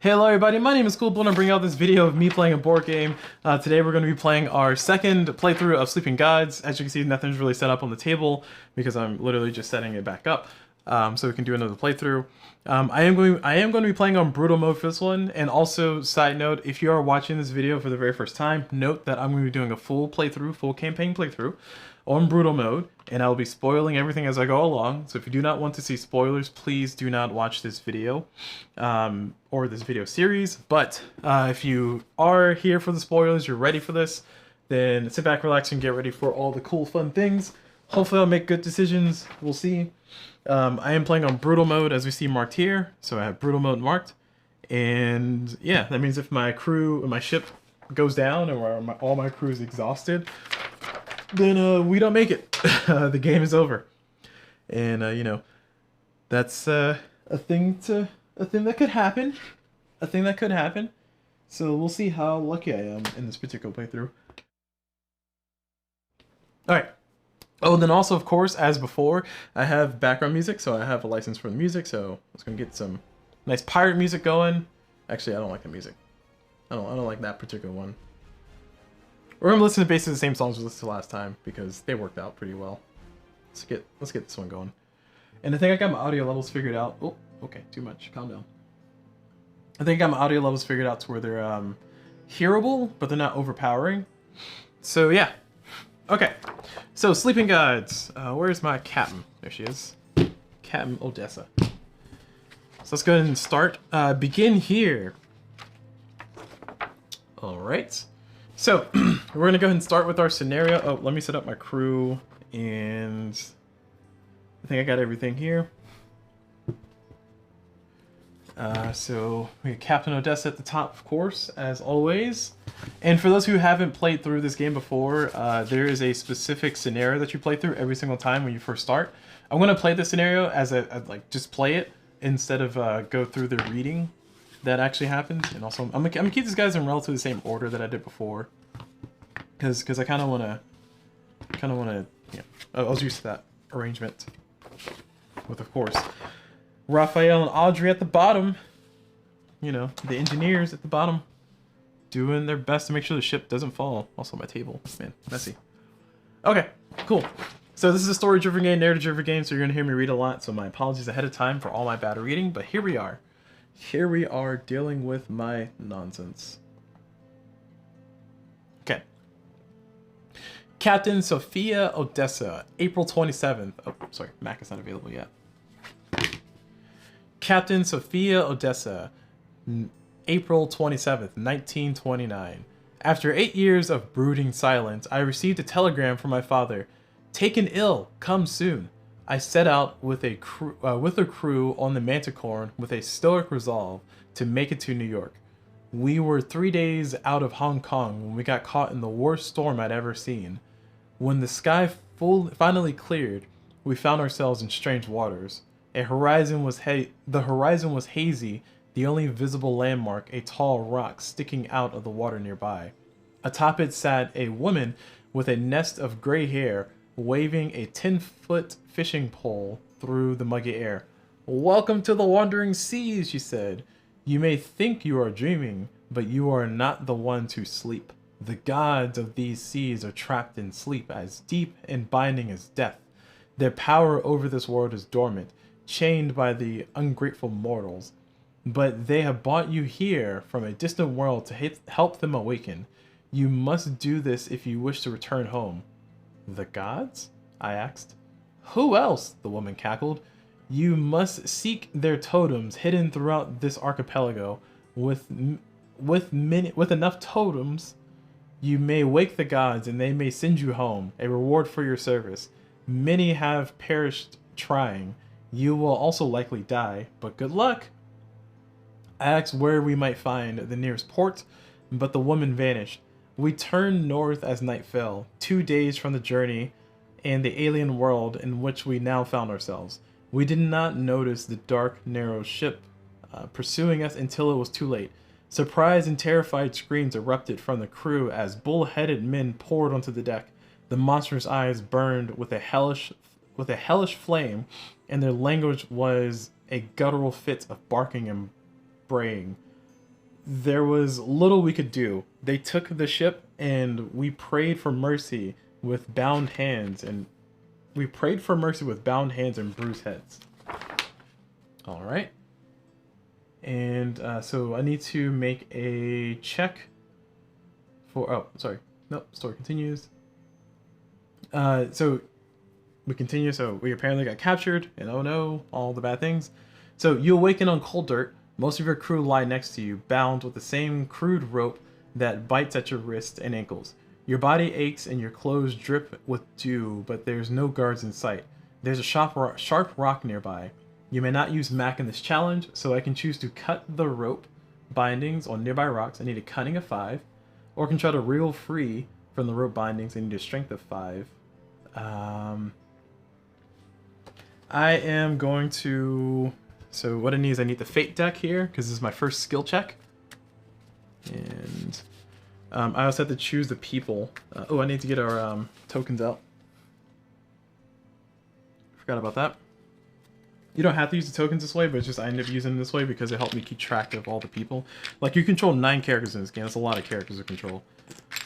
Hello everybody, my name is CulBlu and I'm bringing out this video of me playing a board game. Today we're going to be playing our second playthrough of Sleeping Gods. As you can see, nothing's really set up on the table because I'm literally just setting it back up so we can do another playthrough. I am going to be playing on brutal mode for this one, and also, side note, if you are watching this video for the very first time, note that I'm going to be doing a full playthrough, full campaign playthrough on brutal mode, and I will be spoiling everything as I go along. So if you do not want to see spoilers, please do not watch this video or this video series. But if you are here for the spoilers, you're ready for this, then sit back, relax, and get ready for all the cool, fun things. Hopefully I'll make good decisions. We'll see. I am playing on brutal mode, as we see marked here. So I have brutal mode marked. And yeah, that means if my crew, my ship goes down or all my crew is exhausted, then we don't make it. The game is over. And you know, that's a thing that could happen. A thing that could happen. So we'll see how lucky I am in this particular playthrough. Alright. Oh, and then also, of course, as before, I have background music, so I have a license for the music, so I was gonna get some nice pirate music going. Actually, I don't like the music. I don't like that particular one. We're gonna listen to basically the same songs we listened to last time because they worked out pretty well. Let's get this one going. And I think I got my audio levels figured out. Oh, okay, too much. Calm down. I think I got my audio levels figured out to where they're hearable, but they're not overpowering. So yeah. Okay. So Sleeping Gods. Where's my captain? There she is. Captain Odessa. So let's go ahead and start. Begin here. Alright. So, we're going to go ahead and start with our scenario. Oh, let me set up my crew, and I think I got everything here. So, we got Captain Odessa at the top, of course, as always. And for those who haven't played through this game before, there is a specific scenario that you play through every single time when you first start. I'm going to play this scenario as like, just play it instead of go through the reading that actually happened. And also, I'm gonna keep these guys in relatively the same order that I did before, because I kind of want to, yeah. I was used to that arrangement. With, of course, Raphael and Audrey at the bottom. You know, the engineers at the bottom, doing their best to make sure the ship doesn't fall. Also, my table, man, messy. Okay, cool. So this is a story-driven game, narrative-driven game, so you're gonna hear me read a lot. So my apologies ahead of time for all my bad reading, but here we are. Here we are dealing with my nonsense. Okay. Captain Sophia Odessa, April 27th. Oh, sorry, Mac is not available yet. Captain Sophia Odessa, April 27th, 1929. After 8 years of brooding silence, I received a telegram from my father. Taken ill, come soon. I set out with a crew on the Manticorn with a stoic resolve to make it to New York. We were 3 days out of Hong Kong when we got caught in the worst storm I'd ever seen. When the sky finally cleared, we found ourselves in strange waters. The horizon was hazy, the only visible landmark a tall rock sticking out of the water nearby. Atop it sat a woman with a nest of gray hair, waving a 10-foot fishing pole through the muggy air. "Welcome to the wandering seas," she said. "You may think you are dreaming, but you are not the one to sleep. The gods of these seas are trapped in sleep as deep and binding as death. Their power over this world is dormant, chained by the ungrateful mortals. But they have brought you here from a distant world to help them awaken. You must do this if you wish to return home." "The gods?" I asked. "Who else?" the woman cackled. "You must seek their totems hidden throughout this archipelago. With enough totems, you may wake the gods and they may send you home, a reward for your service. Many have perished trying. You will also likely die, but good luck." I asked where we might find the nearest port, but the woman vanished. We turned north as night fell, 2 days from the journey and the alien world in which we now found ourselves. We did not notice the dark, narrow ship pursuing us until it was too late. Surprised and terrified screams erupted from the crew as bull-headed men poured onto the deck. The monstrous eyes burned with a hellish flame, and their language was a guttural fit of barking and braying. there was little we could do. They took the ship, and we prayed for mercy with bound hands, and bruised heads. All right. And so I need to make a check for. Oh, sorry. Nope. Story continues. So we continue. So we apparently got captured, and oh no, all the bad things. So you awaken on cold dirt. Most of your crew lie next to you, bound with the same crude rope that bites at your wrists and ankles. Your body aches and your clothes drip with dew, but there's no guards in sight. There's a sharp rock nearby. You may not use Mac in this challenge, so I can choose to cut the rope bindings on nearby rocks. I need a cunning of 5, or I can try to wriggle free from the rope bindings. I need a strength of 5. I am going to... So what I need is I need the Fate deck here, because this is my first skill check. And I also have to choose the people. I need to get our tokens out. Forgot about that. You don't have to use the tokens this way, but it's just I end up using them this way because it helped me keep track of all the people. Like, you control 9 characters in this game. That's a lot of characters to control.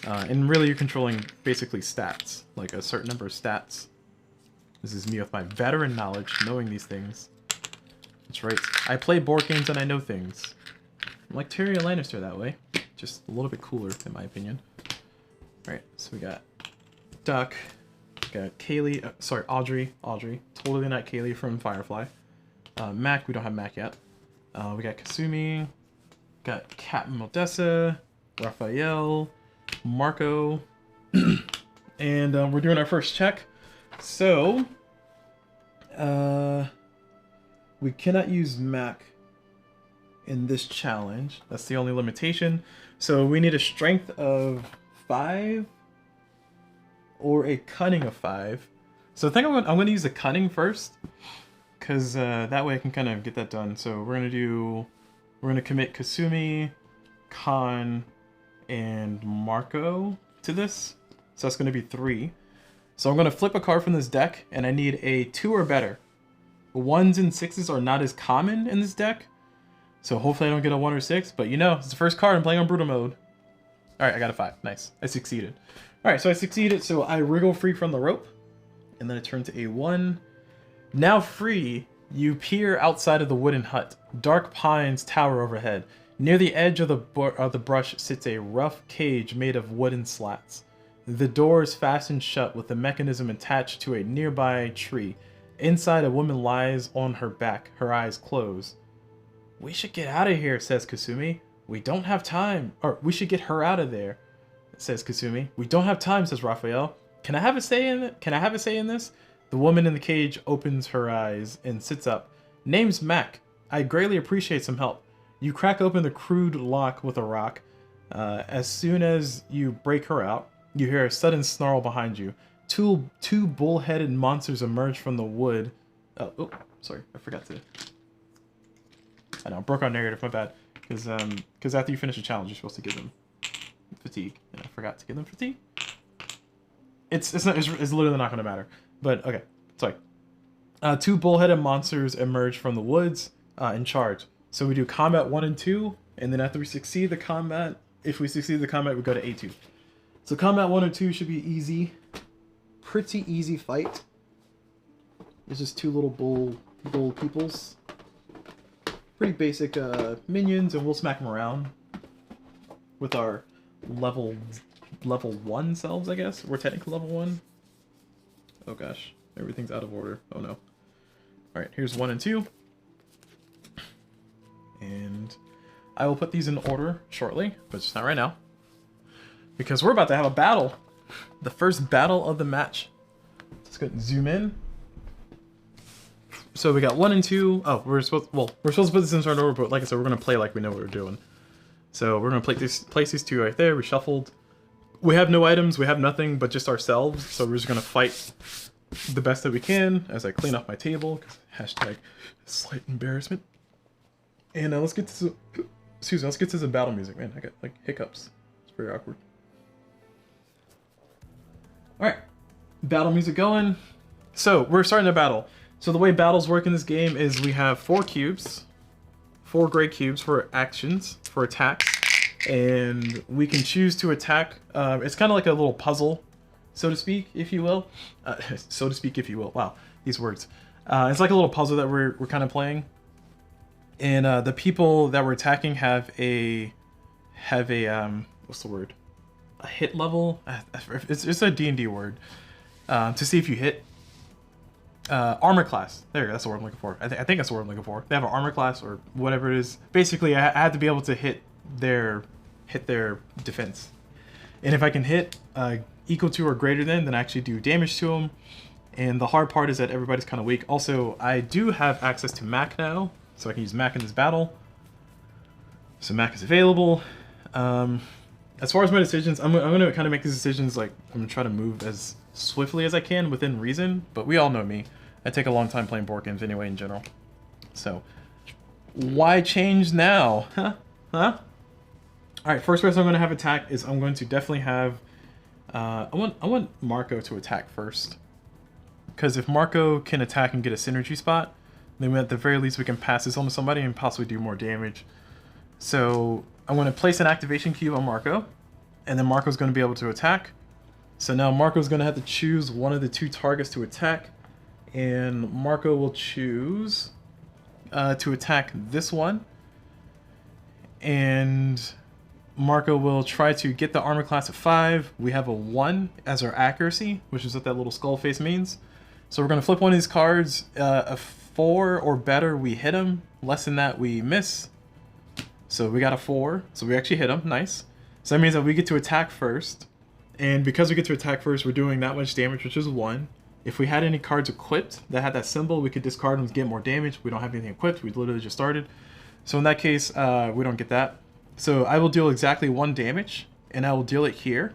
And really you're controlling basically stats, like a certain number of stats. This is me with my veteran knowledge, knowing these things. That's right. I play board games and I know things. I'm like Tyrion Lannister that way. Just a little bit cooler, in my opinion. Alright, so we got Duck. We got Kaylee. Audrey. Totally not Kaylee from Firefly. Mac. We don't have Mac yet. We got Kasumi. Got Captain Odessa. Raphael. Marco. And we're doing our first check. So... we cannot use Mac in this challenge. That's the only limitation. So we need a strength of 5 or a cunning of 5. So I think I'm going to use the cunning first, because that way I can kind of get that done. So we're going to commit Kasumi, Khan, and Marco to this. So that's going to be 3. So I'm going to flip a card from this deck, and I need a 2 or better. 1s and 6s are not as common in this deck, so hopefully I don't get a 1 or 6, but you know, it's the first card I'm playing on Brutal mode. Alright, I got a 5. Nice. I succeeded. Alright, so I succeeded, so I wriggle free from the rope, and then I turn to a 1. Now free, you peer outside of the wooden hut. Dark pines tower overhead. Near the edge of the brush sits a rough cage made of wooden slats. The door is fastened shut with the mechanism attached to a nearby tree. Inside, a woman lies on her back, her eyes closed. We should get out of here, says Kasumi. We don't have time. Or, we should get her out of there, says Kasumi. We don't have time, says Raphael. Can I have a say in it? Can I have a say in this? The woman in the cage opens her eyes and sits up. Name's Mac. I greatly appreciate some help. You crack open the crude lock with a rock. As soon as you break her out, you hear a sudden snarl behind you. Two bull-headed monsters emerge from the wood. Oh, sorry, I forgot to... I know, broke our narrative, my bad. Because after you finish a challenge, you're supposed to give them fatigue, and I forgot to give them fatigue. It's literally not going to matter. But okay, sorry. 2 bull-headed monsters emerge from the woods and charge. So we do combat 1 and 2, and then after we succeed the combat, if we succeed the combat, we go to A2. So combat 1 or 2 should be easy. Pretty easy fight. It's just 2 little bull peoples. Pretty basic minions, and we'll smack them around with our level 1 selves, I guess. We're technically level 1. Oh gosh, everything's out of order. Oh no. Alright, here's 1 and 2. And I will put these in order shortly, but just not right now. Because we're about to have a battle. The first battle of the match. Let's go zoom in. So we got 1 and 2. Oh, we're supposed to put this in certain order, but like I said, we're gonna play like we know what we're doing. So we're gonna place these 2 right there. We shuffled. We have no items. We have nothing but just ourselves. So we're just gonna fight the best that we can as I clean up my table. Hashtag slight embarrassment. And let's get to let's get to some battle music, man. I got like hiccups. It's very awkward. Alright, battle music going. So, we're starting a battle. So the way battles work in this game is we have 4 cubes. 4 gray cubes for actions, for attacks, and we can choose to attack. It's kind of like a little puzzle, so to speak, if you will. So to speak, if you will. Wow, these words. It's like a little puzzle that we're kind of playing. And the people that we're attacking have a what's the word? A hit level. It's a D&D word. To see if you hit. Armor class. There, that's the word I'm looking for. I think that's the word I'm looking for. They have an armor class or whatever it is. Basically, I had to be able to hit their defense. And if I can hit equal to or greater than, then I actually do damage to them. And the hard part is that everybody's kind of weak. Also, I do have access to Mac now, so I can use Mac in this battle. So Mac is available. As far as my decisions, I'm going to kind of make these decisions like I'm going to try to move as swiftly as I can within reason, but we all know me. I take a long time playing board games anyway in general. So, why change now? Huh? Alright, first person I'm going to have attack is I'm going to definitely have... I want Marco to attack first. Because if Marco can attack and get a synergy spot, then at the very least we can pass this on to somebody and possibly do more damage. So I'm going to place an activation cube on Marco, and then Marco's going to be able to attack. So now Marco's going to have to choose one of the 2 targets to attack, and Marco will choose to attack this one, and Marco will try to get the armor class of 5. We have a 1 as our accuracy, which is what that little skull face means. So we're going to flip one of these cards. A 4 or better, we hit him. Less than that, we miss. So we got a 4, so we actually hit him. Nice. So that means that we get to attack first. And because we get to attack first, we're doing that much damage, which is 1. If we had any cards equipped that had that symbol, we could discard them to get more damage. We don't have anything equipped. We literally just started. So in that case, we don't get that. So I will deal exactly 1 damage, and I will deal it here.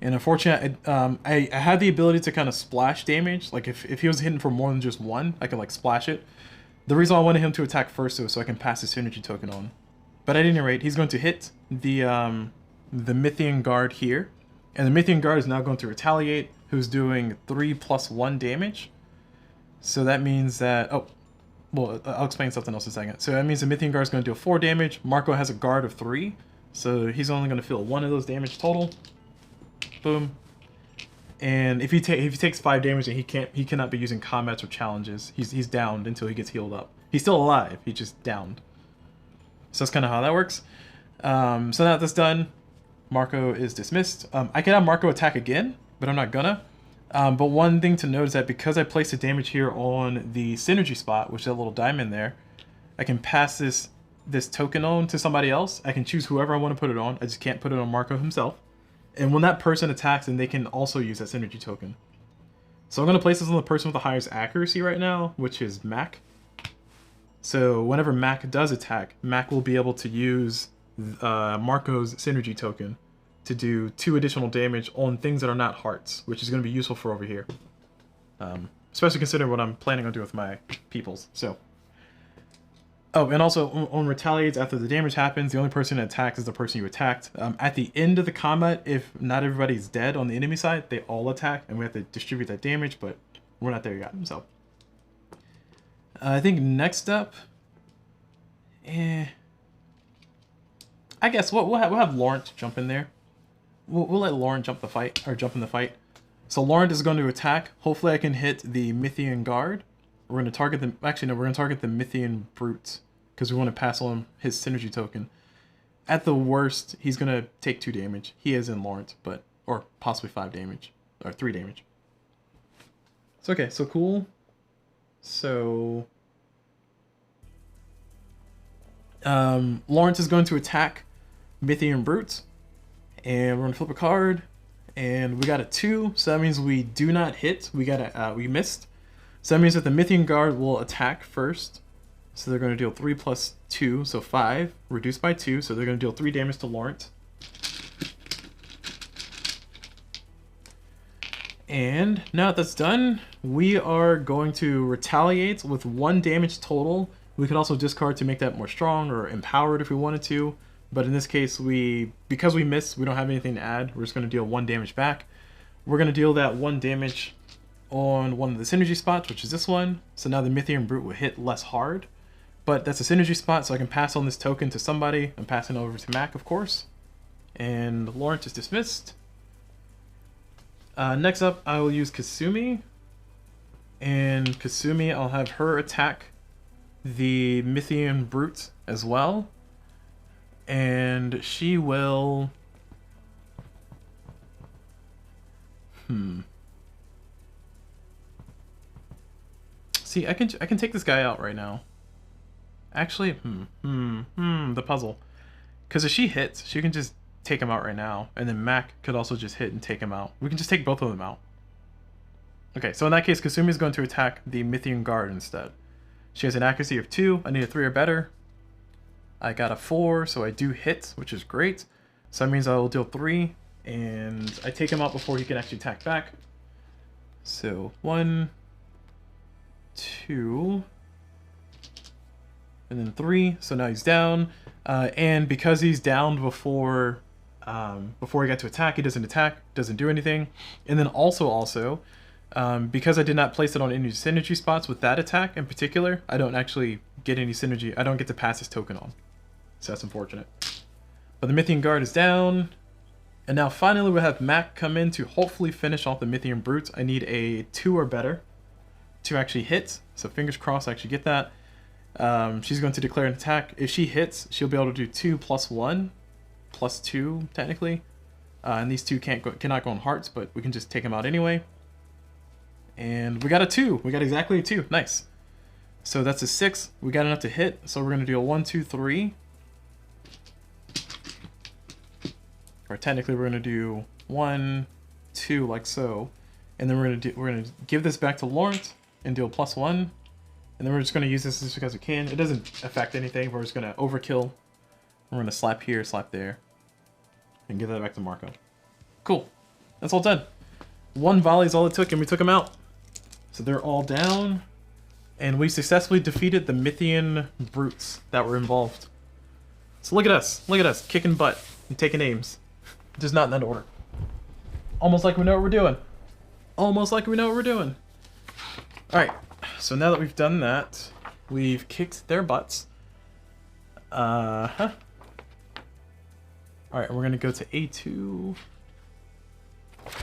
And unfortunately, I had the ability to kind of splash damage. Like if he was hitting for more than just 1, I could like splash it. The reason I wanted him to attack first though, so I can pass the synergy token on. But at any rate, he's going to hit the Mythian Guard here. And the Mythian Guard is now going to retaliate, who's doing 3 + 1 damage. So that means that, oh, well, I'll explain something else in a second. So that means the Mythian Guard is going to deal 4 damage. Marco has a guard of 3, so he's only going to feel 1 of those damage total. Boom. And if he takes 5 damage, then he cannot be using combats or challenges. He's downed until he gets healed up. He's still alive. He's just downed. So that's kind of how that works. So now that that's done, Marco is dismissed. I can have Marco attack again, but I'm not gonna. But one thing to note is that because I placed the damage here on the synergy spot, which is that little diamond there, I can pass this token on to somebody else. I can choose whoever I want to put it on. I just can't put it on Marco himself. And when that person attacks, then they can also use that synergy token. So I'm going to place this on the person with the highest accuracy right now, which is Mac. So whenever Mac does attack, Mac will be able to use Marco's synergy token to do 2 additional damage on things that are not hearts, which is going to be useful for over here. Especially considering what I'm planning on doing with my peoples. So. Oh, and also on retaliates, after the damage happens, the only person that attacks is the person you attacked. At the end of the combat, if not everybody's dead on the enemy side, they all attack, and we have to distribute that damage, but we're not there yet, so. I think next up, I guess we'll have Laurent jump in there. We'll let Laurent jump in the fight. So Laurent is going to attack. Hopefully I can hit the Mythian Guard. We're going to target the... Actually, no, we're going to target the Mythian Brute, because we want to pass on his synergy token. At the worst, he's going to take 2 damage. He is in Laurent, but... Or possibly 5 damage. Or 3 damage. It's okay, so cool. So... Laurent is going to attack Mythian Brute. And we're going to flip a card. And we got a 2, so that means we do not hit. We missed. So that means that the Mythian Guard will attack first. So they're going to deal 3 + 2, so 5, reduced by 2. So they're going to deal 3 damage to Laurent. And now that that's done, we are going to retaliate with 1 damage total. We could also discard to make that more strong or empowered if we wanted to. But in this case, because we missed, we don't have anything to add. We're just going to deal 1 damage back. We're going to deal that 1 damage on one of the synergy spots, which is this one. So now the Mythian Brute will hit less hard. But that's a synergy spot, so I can pass on this token to somebody. I'm passing over to Mac, of course. And Lawrence is dismissed. Next up, I will use Kasumi. And Kasumi, I'll have her attack the Mythian Brute as well. And she will... See, I can take this guy out right now. Actually, the puzzle. Because if she hits, she can just take him out right now. And then Mac could also just hit and take him out. We can just take both of them out. Okay, so in that case, Kasumi is going to attack the Mythian Guard instead. She has an accuracy of 2. I need a 3 or better. I got a 4, so I do hit, which is great. So that means I will deal 3. And I take him out before he can actually attack back. So 1, 2, and then 3. So now he's down, and because he's downed before he got to attack, he doesn't attack, doesn't do anything. And then also because I did not place it on any synergy spots with that attack in particular, I don't actually get any synergy. I don't get to pass his token on, so that's unfortunate. But the Mythian Guard is down. And now finally we'll have Mac come in to hopefully finish off the Mythian Brutes. I need a 2 or better to actually hit. So fingers crossed I actually get that. She's going to declare an attack. If she hits, she'll be able to do 2 plus 1. Plus 2, technically. And these two cannot go on hearts, but we can just take them out anyway. And we got a 2. We got exactly a 2. Nice. So that's a 6. We got enough to hit. So we're going to do a 1, 2, 3. Or technically we're going to do 1, 2 like so. And then we're going to give this back to Lawrence and do a plus 1. And then we're just going to use this just because we can. It doesn't affect anything. We're just going to overkill. We're going to slap here, slap there. And give that back to Marco. Cool. That's all done. 1 volley is all it took, and we took them out. So they're all down. And we successfully defeated the Mythian Brutes that were involved. So look at us. Look at us. Kicking butt and taking aims. Just not in that order. Almost like we know what we're doing. Almost like we know what we're doing. Alright. So now that we've done that, we've kicked their butts. Alright, we're going to go to A2.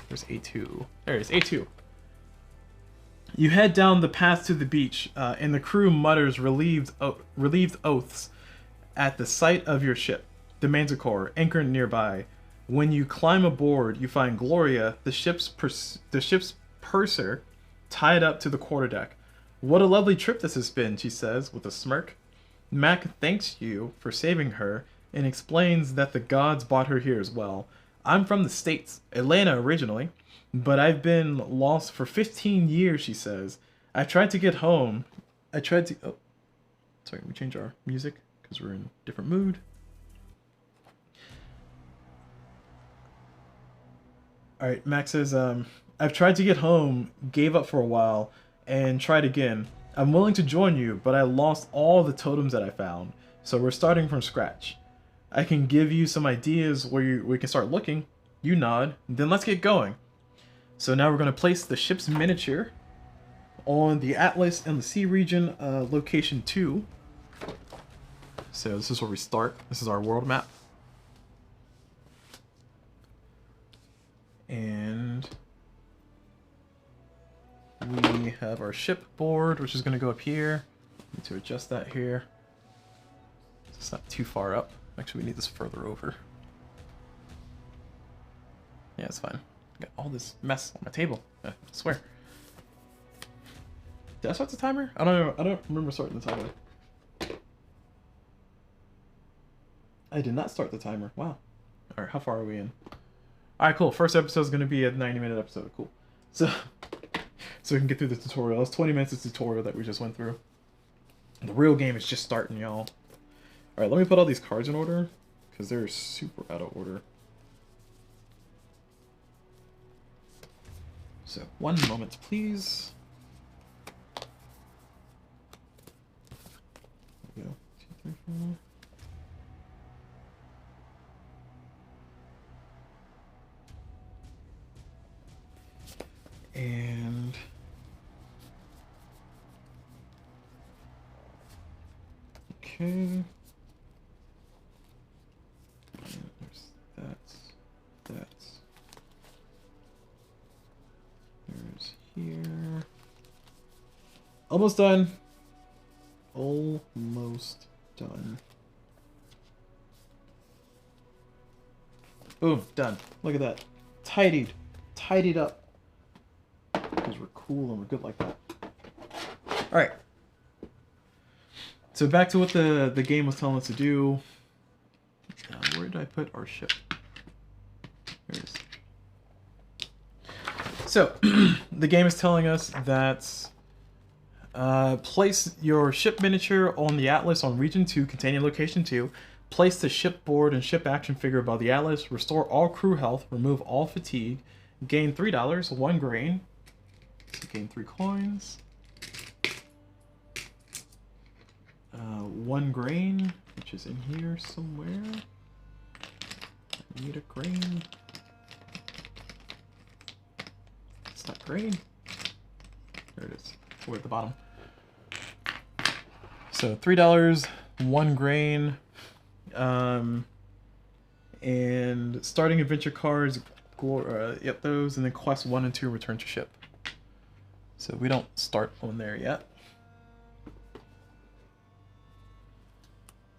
Where's A2? There it is, A2. You head down the path to the beach, and the crew mutters relieved oaths at the sight of your ship, the Manticore, anchored nearby. When you climb aboard, you find Gloria, the ship's purser, tied up to the quarterdeck. What a lovely trip this has been, she says with a smirk. Mac thanks you for saving her and explains that the gods brought her here as well. I'm from the States, Atlanta originally, but I've been lost for 15 years, she says. I tried to get home. Oh, sorry, we change our music because we're in a different mood. Alright, Max says, I've tried to get home, gave up for a while, and tried again. I'm willing to join you, but I lost all the totems that I found, so we're starting from scratch. I can give you some ideas where we can start looking. You nod, then let's get going. So now we're going to place the ship's miniature on the Atlas and the Sea region, location 2. So this is where we start. This is our world map. And we have our ship board, which is going to go up here. Need to adjust that here. It's not too far up. Actually, we need this further over. Yeah, it's fine. I got all this mess on my table. I swear. Did I start the timer? I don't know. I don't remember starting the timer. I did not start the timer. Wow. All right, how far are we in? All right, cool. First episode is going to be a 90-minute episode. Cool. So we can get through the tutorial. It's 20 minutes of tutorial that we just went through. The real game is just starting, y'all. All right, let me put all these cards in order because they're super out of order. So, 1 moment, please. There we go. 2, 3, 4. And Okay. There's that's. There's here. Almost done. Almost done. Boom, done. Look at that. Tidied. Tidied up. Because we're cool and we're good like that. Alright. So back to what the game was telling us to do. Where did I put our ship? There it is. So, the game is telling us that place your ship miniature on the Atlas on Region 2 containing Location 2. Place the shipboard and ship action figure above the Atlas. Restore all crew health. Remove all fatigue. Gain $3, 1 grain. So gain 3 coins. 1 grain, which is in here somewhere. I need a grain. It's not grain. There it is. We're at the bottom. So $3, 1 grain. And starting adventure cards, yep, those, and then quests 1 and 2 return to ship. So we don't start on there yet.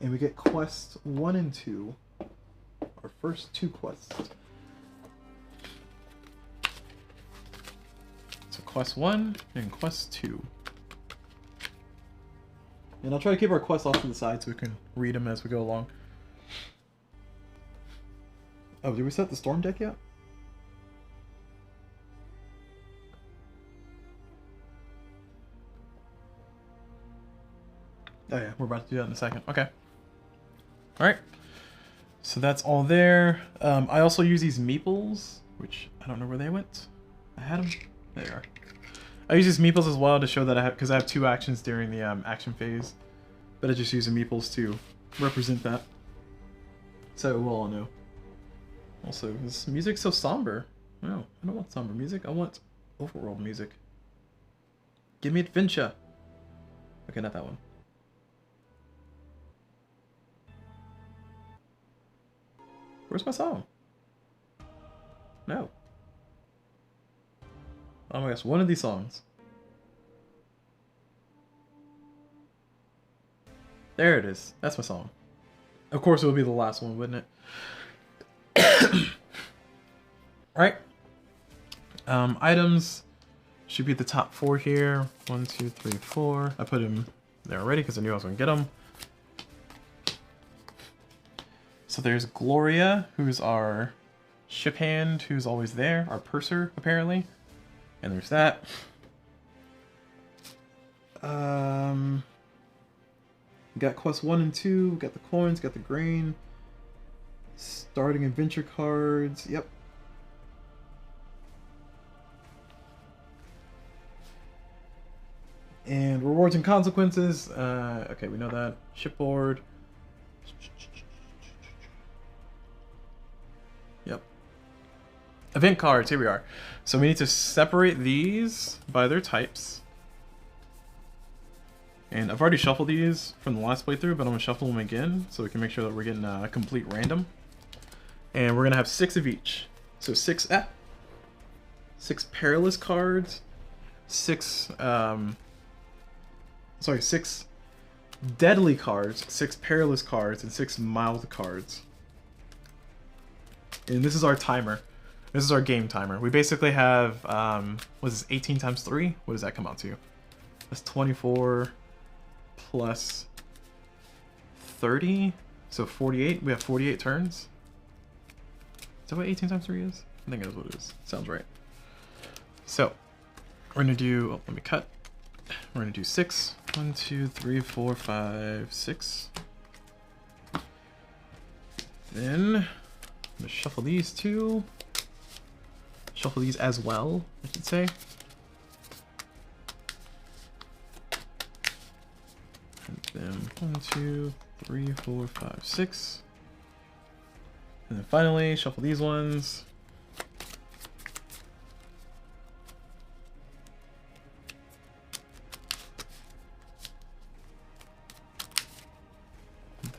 And we get quests 1 and 2, our first 2 quests. So quest 1 and quest 2. And I'll try to keep our quests off to the side so we can read them as we go along. Oh, did we set the storm deck yet? Oh yeah, we're about to do that in a second. Okay. Alright. So that's all there. I also use these meeples, which I don't know where they went. I had them. There they are. I use these meeples as well to show that I have, because I have 2 actions during the action phase. But I just use the meeples to represent that. So we'll all know. Also, this music's so somber. No, I don't want somber music. I want overworld music. Give me adventure. Okay, not that one. Where's my song? No. Oh my gosh, one of these songs. There it is. That's my song. Of course it will be the last one, wouldn't it? Alright. Items should be the top 4 here. 1, 2, 3, 4. I put him there already because I knew I was going to get them. So there's Gloria, who's our ship hand, who's always there. Our purser, apparently. And there's that. Got quest 1 and 2. Got the coins, got the grain. Starting adventure cards. Yep. And rewards and consequences. Okay, we know that. Shipboard. Yep. Event cards. Here we are. So we need to separate these by their types. And I've already shuffled these from the last playthrough, but I'm going to shuffle them again so we can make sure that we're getting a complete random. And we're going to have 6 of each. So 6 perilous cards, 6 deadly cards, 6 perilous cards, and 6 mild cards. And this is our timer. This is our game timer. We basically have, what is this, 18 times 3? What does that come out to? That's 24 plus 30, so 48. We have 48 turns. Is that what 18 times 3 is? I think that's what it is. Sounds right. So, we're going to do, oh, let me cut. We're going to do 6. 1, 2, 3, 4, 5, 6. Then, I'm going to shuffle these 2. Shuffle these as well, I should say. And then 1, 2, 3, 4, 5, 6. And then finally, shuffle these ones.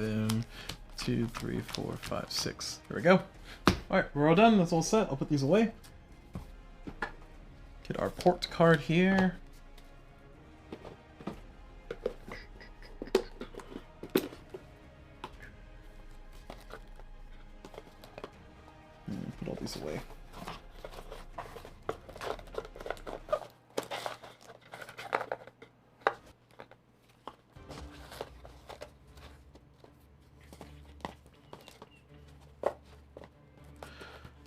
7, 2, 3, 4, 5, 6. There we go. Alright, we're all done. That's all set. I'll put these away. Get our port card here. Put all these away.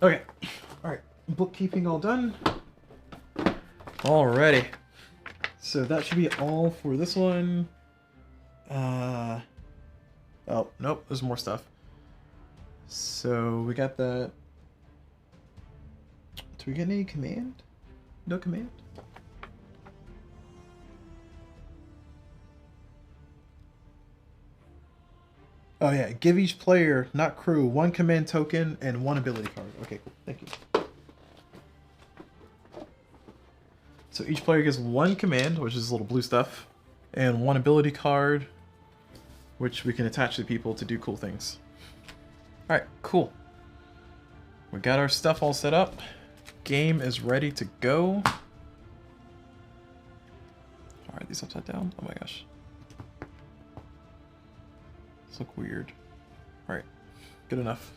Okay, alright, bookkeeping all done. Alrighty, so that should be all for this one. Oh, nope, there's more stuff. So we got that. Do we get any command? No command? Oh yeah, give each player, not crew, 1 command token and 1 ability card. Okay, cool. Thank you. So each player gets 1 command, which is little blue stuff, and 1 ability card, which we can attach to people to do cool things. Alright, cool. We got our stuff all set up. Game is ready to go. Alright, these upside down? Oh my gosh. These look weird. Alright, good enough.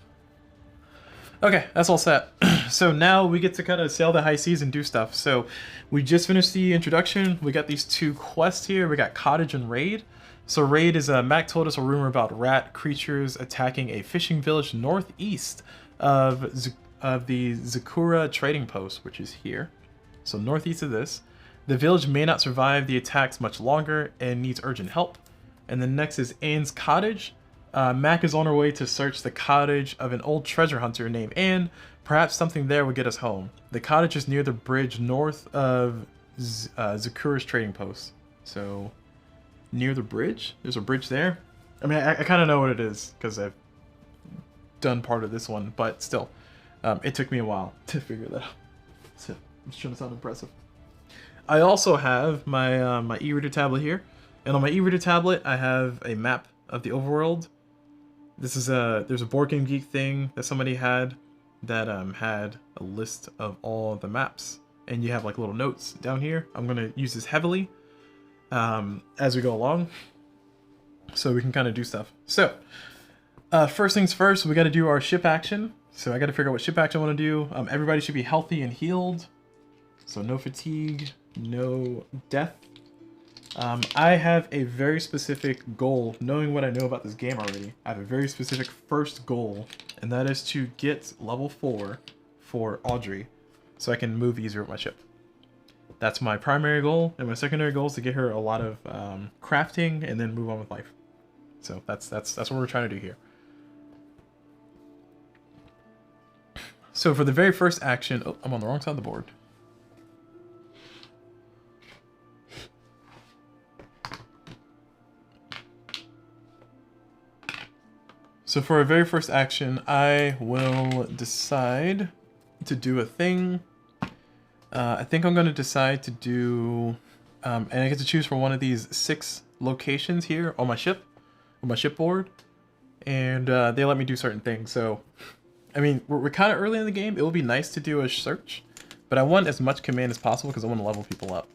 Okay, that's all set. So now we get to kind of sail the high seas and do stuff. So we just finished the introduction. We got these 2 quests here. We got Cottage and Raid. So Raid is Mac told us a rumor about rat creatures attacking a fishing village northeast of the Zakura trading post, which is here. So northeast of this. The village may not survive the attacks much longer and needs urgent help. And then next is Anne's Cottage. Mac is on her way to search the cottage of an old treasure hunter named Anne. Perhaps something there would get us home. The cottage is near the bridge north of Zakura's trading post. So, near the bridge? There's a bridge there? I mean, I kind of know what it is, because I've done part of this one, but still. It took me a while to figure that out. So, I'm just trying to sound impressive. I also have my, my e-reader tablet here. And on my e-reader tablet, I have a map of the overworld. This is there's a Board Game Geek thing that somebody had that had a list of all the maps, and you have like little notes down here. I'm gonna use this heavily as we go along, so we can kind of do stuff. So first things first, we got to do our ship action. So I got to figure out what ship action I want to do. Everybody should be healthy and healed, so no fatigue, no death. I have a very specific goal. Knowing what I know about this game already, I have a very specific first goal, and that is to get level 4 for Audrey, so I can move easier with my ship. That's my primary goal, and my secondary goal is to get her a lot of crafting and then move on with life. So that's what we're trying to do here. So for the very first action, oh, I'm on the wrong side of the board. So for our very first action, I will decide to do a thing. I think I'm going to decide to do, and I get to choose from one of these 6 locations here on my shipboard, and they let me do certain things. So, I mean, we're kind of early in the game. It will be nice to do a search, but I want as much command as possible because I want to level people up.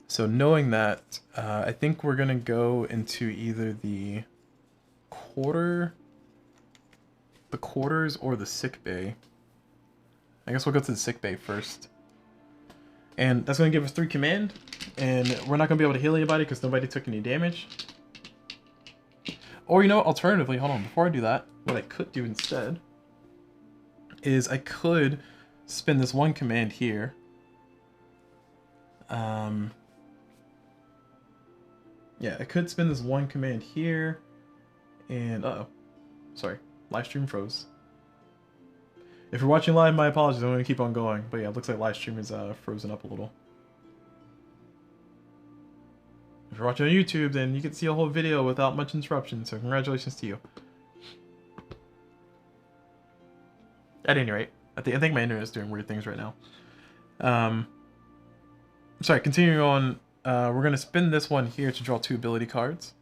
So knowing that, I think we're going to go into either the quarters or the sick bay. I guess we'll go to the sick bay first. And that's going to give us 3 command. And we're not going to be able to heal anybody because nobody took any damage. Or, you know, alternatively, hold on, before I do that, what I could do instead is I could spend this 1 command here. Yeah, I could spend this 1 command here. And, uh-oh. Sorry. Live stream froze. If you're watching live, my apologies. I'm going to keep on going. But yeah, it looks like live stream is frozen up a little. If you're watching on YouTube, then you can see a whole video without much interruption. So congratulations to you. At any rate, I think my internet is doing weird things right now. Sorry, continuing on. We're going to spin this one here to draw 2 ability cards.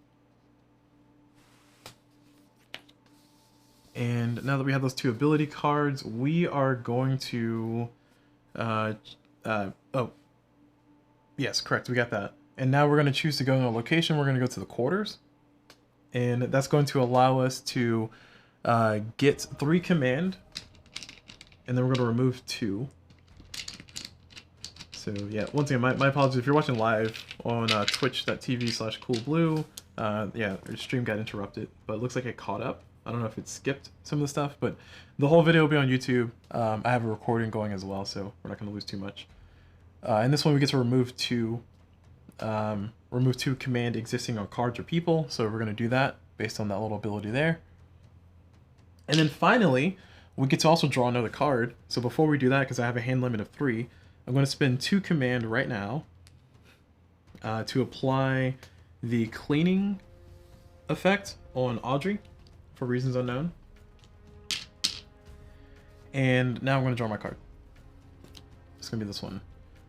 And now that we have those 2 ability cards, we are going to, oh, yes, correct, we got that. And now we're going to choose to go in a location. We're going to go to the quarters. And that's going to allow us to get 3 command. And then we're going to remove 2. So yeah, once again, my apologies if you're watching live on twitch.tv/CulBlu. Yeah, your stream got interrupted, but it looks like it caught up. I don't know if it skipped some of the stuff, but the whole video will be on YouTube. I have a recording going as well, so we're not going to lose too much. In this one, we get to remove 2 command existing on cards or people, so we're going to do that based on that little ability there. And then finally, we get to also draw another card. So before we do that, because I have a hand limit of 3, I'm going to spend 2 command right now to apply the cleaning effect on Audrey for reasons unknown. And now I'm going to draw my card. It's going to be this one.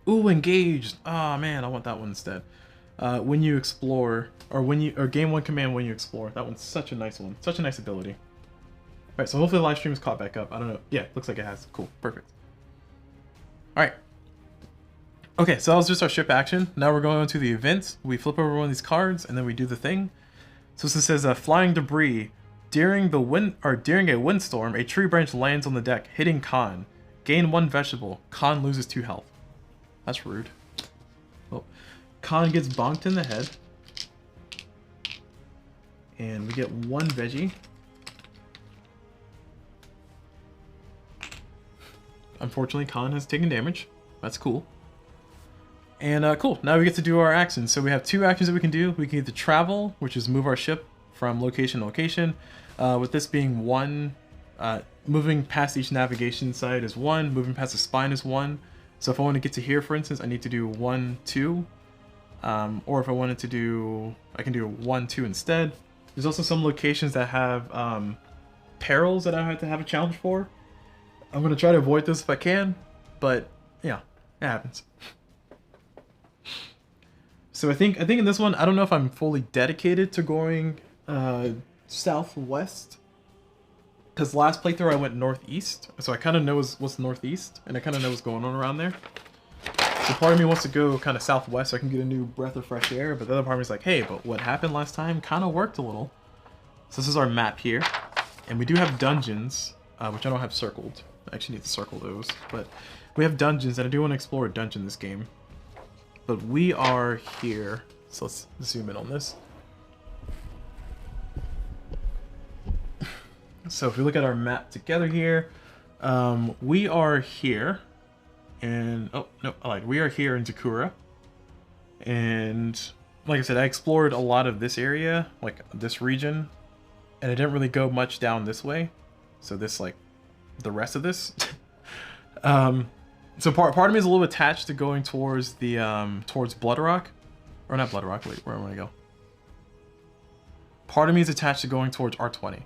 Ooh, engaged. Ah, oh, man, I want that one instead. When you explore, or gain 1 command when you explore. That one's such a nice one. Such a nice ability. Alright, so hopefully the live stream is caught back up. I don't know. Yeah, looks like it has. Cool. Perfect. Alright. Okay, so that was just our ship action. Now we're going on to the event. We flip over one of these cards, and then we do the thing. So this says, flying debris. During a windstorm, a tree branch lands on the deck, hitting Khan. Gain 1 vegetable. Khan loses 2 health. That's rude. Well, Khan gets bonked in the head. And we get 1 veggie. Unfortunately, Khan has taken damage. That's cool. And cool, now we get to do our actions. So we have 2 actions that we can do. We can either travel, which is move our ship from location to location. With this being 1, moving past each navigation site is 1, moving past the spine is 1. So if I want to get to here, for instance, I need to do 1, 2. Or if I wanted to do, I can do 1, 2 instead. There's also some locations that have perils that I have to have a challenge for. I'm going to try to avoid this if I can, but yeah, it happens. So I think in this one, I don't know if I'm fully dedicated to going southwest, because last playthrough I went northeast, so I kind of know what's northeast, and I kind of know what's going on around there. So part of me wants to go kind of southwest so I can get a new breath of fresh air, but the other part of me is like, hey, but what happened last time kind of worked a little. So this is our map here, and we do have dungeons, which I don't have circled. I actually need to circle those, but we have dungeons, and I do want to explore a dungeon this game. But we are here, so let's zoom in on this. So if we look at our map together here, we are here, and oh no, we are here in Takura, and like I said, I explored a lot of this area, like this region, and I didn't really go much down this way. So this, like, the rest of this. So part of me is a little attached to going towards the towards Blood Rock, or not Blood Rock. Wait, where am I gonna go? Part of me is attached to going towards R20,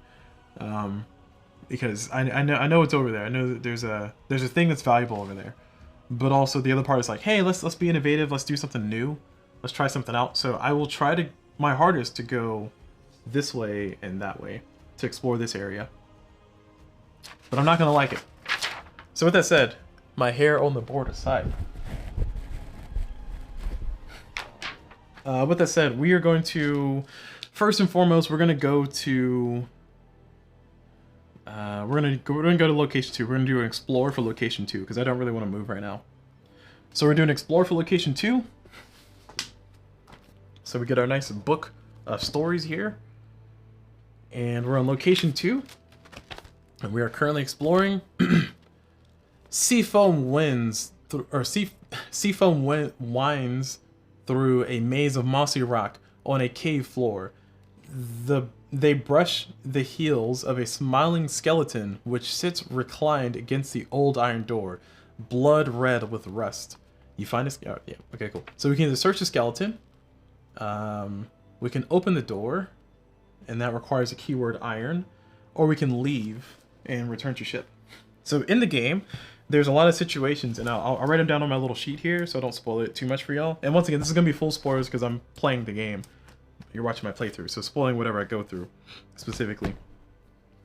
because I know it's over there. I know that there's a thing that's valuable over there, but also the other part is like, hey, let's be innovative. Let's do something new. Let's try something out. So I will try my hardest to go this way and that way to explore this area, but I'm not gonna like it. So with that said, my hair on the board aside. With that said, we are going to, first and foremost, we're gonna go to, we're gonna go to location 2. We're gonna do an explore for location 2 because I don't really want to move right now. So we're doing explore for location 2. So we get our nice book of stories here, and we're on location 2, and we are currently exploring. Seafoam winds through a maze of mossy rock on a cave floor. They brush the heels of a smiling skeleton which sits reclined against the old iron door, blood red with rust. You find a yeah, okay, cool. So we can either search the skeleton, we can open the door, and that requires a keyword iron, or we can leave and return to ship. So in the game, there's a lot of situations, and I'll write them down on my little sheet here so I don't spoil it too much for y'all. And once again, this is going to be full spoilers because I'm playing the game. You're watching my playthrough, so spoiling whatever I go through specifically.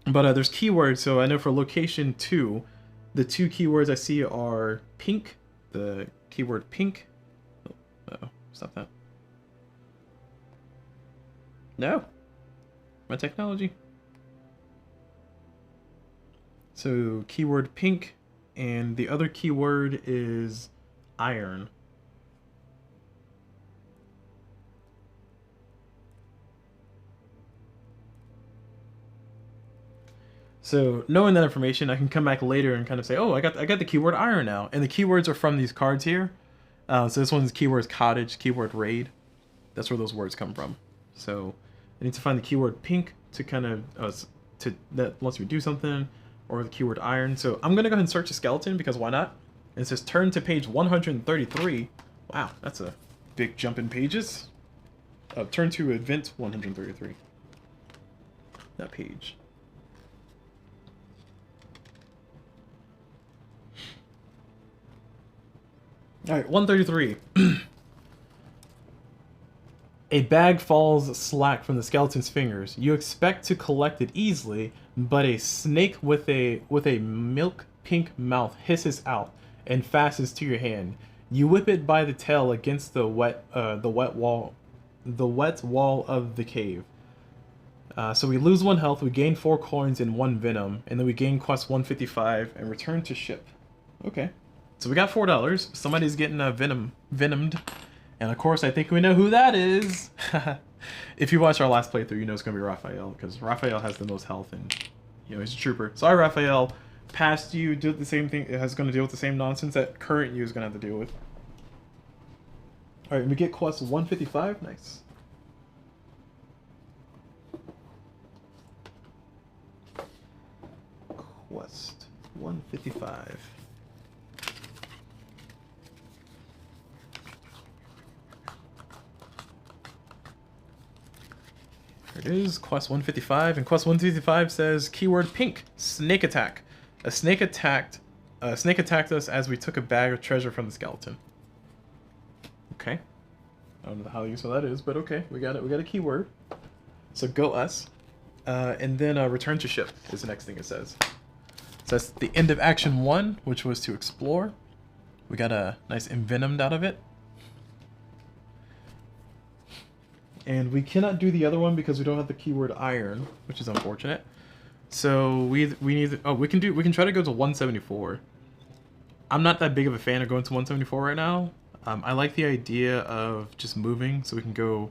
But there's keywords, so I know for location 2, the 2 keywords I see are pink, the keyword pink. Oh, stop that. No. My technology. So keyword pink, and the other keyword is iron. So knowing that information, I can come back later and kind of say, oh, I got the keyword iron now. And the keywords are from these cards here. So this one's keyword cottage, keyword raid. That's where those words come from. So I need to find the keyword pink to kind of, that lets me do something, or the keyword iron. So I'm going to go ahead and search a skeleton because why not? And it says turn to page 133. Wow, that's a big jump in pages. Turn to event 133. That page. Alright, 133. A bag falls slack from the skeleton's fingers. You expect to collect it easily, but a snake with a milk pink mouth hisses out and fastens to your hand. You whip it by the tail against the wet wall of the cave. So we lose 1 health, we gain 4 coins and 1 venom, and then we gain quest 155 and return to ship. Okay. So we got $4. Somebody's getting venomed. And of course, I think we know who that is. If you watch our last playthrough, you know it's going to be Raphael, because Raphael has the most health and, you know, he's a trooper. Sorry, Raphael. Past you did the same thing. It has going to deal with the same nonsense that current you is going to have to deal with. Alright, we get quest 155. Nice. Quest 155. There it is, quest 155, and quest 155 says keyword pink, snake attack. A snake attacked us as we took a bag of treasure from the skeleton. Okay. I don't know how useful that is, but okay, we got it. We got a keyword. So go us. And then return to ship is the next thing it says. So that's the end of action 1, which was to explore. We got a nice envenomed out of it. And we cannot do the other one because we don't have the keyword iron, which is unfortunate. So we need, oh, we can try to go to 174. I'm not that big of a fan of going to 174 right now. I like the idea of just moving so we can go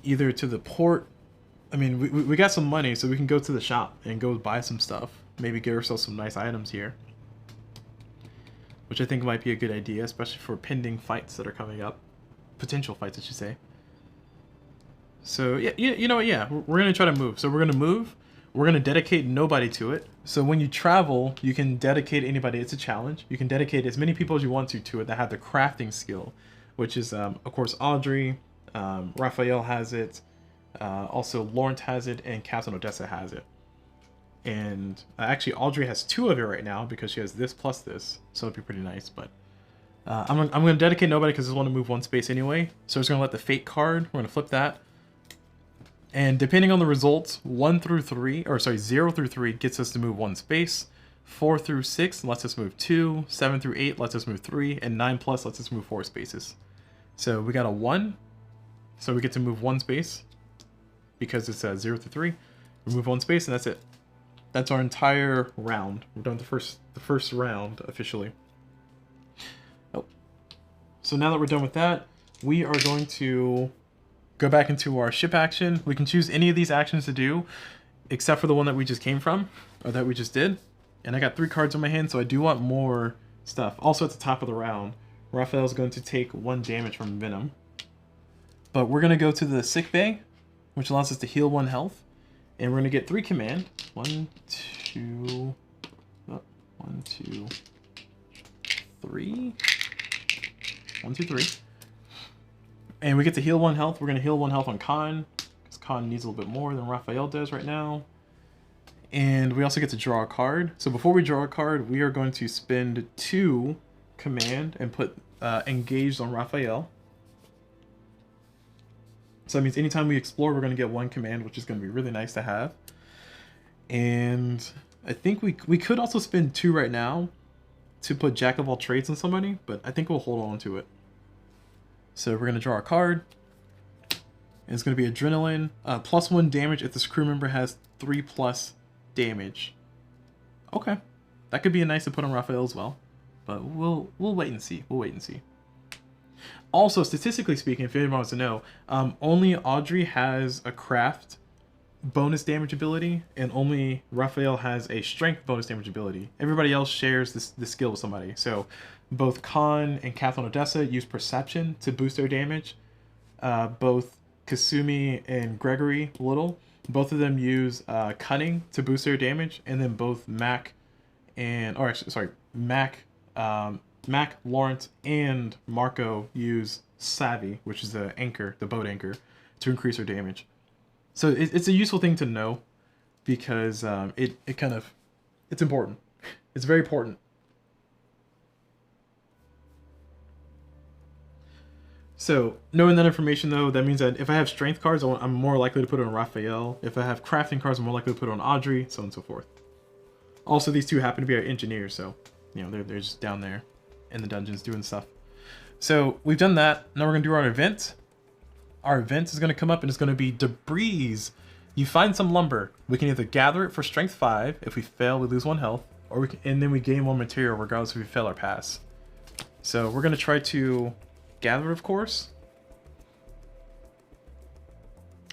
either to the port. I mean, we got some money, so we can go to the shop and go buy some stuff. Maybe get ourselves some nice items here, which I think might be a good idea, especially for pending fights that are coming up. Potential fights, I should say. So yeah, you know what? Yeah, we're gonna try to move. So we're gonna move. We're gonna dedicate nobody to it. So when you travel, you can dedicate anybody. It's a challenge. You can dedicate as many people as you want to it that have the crafting skill, which is of course Audrey, Raphael has it, also Laurent has it, and Captain Odessa has it. And actually Audrey has 2 of it right now because she has this plus this, so it'd be pretty nice. But I'm gonna dedicate nobody because I just want to move 1 space anyway. So we're just gonna let the fate card. We're gonna flip that. And depending on the results, 0 through 3 gets us to move 1 space. 4 through 6 lets us move 2. 7 through 8 lets us move 3. And 9 plus lets us move 4 spaces. So we got a 1. So we get to move 1 space. Because it's 0 through 3. We move 1 space and that's it. That's our entire round. We're done with the first round officially. Oh. So now that we're done with that, we are going to go back into our ship action. We can choose any of these actions to do, except for the one that we just came from, or that we just did. And I got 3 cards in my hand, so I do want more stuff. Also at the top of the round, Raphael's going to take 1 damage from Venom. But we're going to go to the sick bay, which allows us to heal 1 health. And we're going to get 3 command. 1, 2, 1, 2, 3. 1, 2, 3. And we get to heal 1 health. We're going to heal 1 health on Khan, because Khan needs a little bit more than Raphael does right now. And we also get to draw a card. So before we draw a card, we are going to spend 2 command and put engaged on Raphael. So that means anytime we explore, we're going to get 1 command, which is going to be really nice to have. And I think we could also spend 2 right now to put Jack of all trades on somebody, but I think we'll hold on to it. So we're gonna draw a card. And it's gonna be Adrenaline, +1 damage if this crew member has 3+ damage. Okay, that could be a nice to put on Raphael as well, but we'll wait and see. We'll wait and see. Also, statistically speaking, if anyone wants to know, only Audrey has a craft bonus damage ability, and only Raphael has a strength bonus damage ability. Everybody else shares this skill with somebody. So both Khan and Catherine Odessa use perception to boost their damage. Both Kasumi and Gregory Little, both of them use cunning to boost their damage, and then both Mac, Lawrence, and Marco use savvy, which is the anchor, the boat anchor, to increase their damage. So it's a useful thing to know because it's important. It's very important. So knowing that information though, that means that if I have strength cards, I'm more likely to put it on Raphael. If I have crafting cards, I'm more likely to put it on Audrey, so on and so forth. Also, these two happen to be our engineers, so you know they're just down there in the dungeons doing stuff. So we've done that. Now we're gonna do our event. Our event is gonna come up and it's gonna be debris. You find some lumber. We can either gather it for strength 5. If we fail, we lose 1 health, or and then we gain 1 material regardless if we fail or pass. So we're gonna try to gather, of course.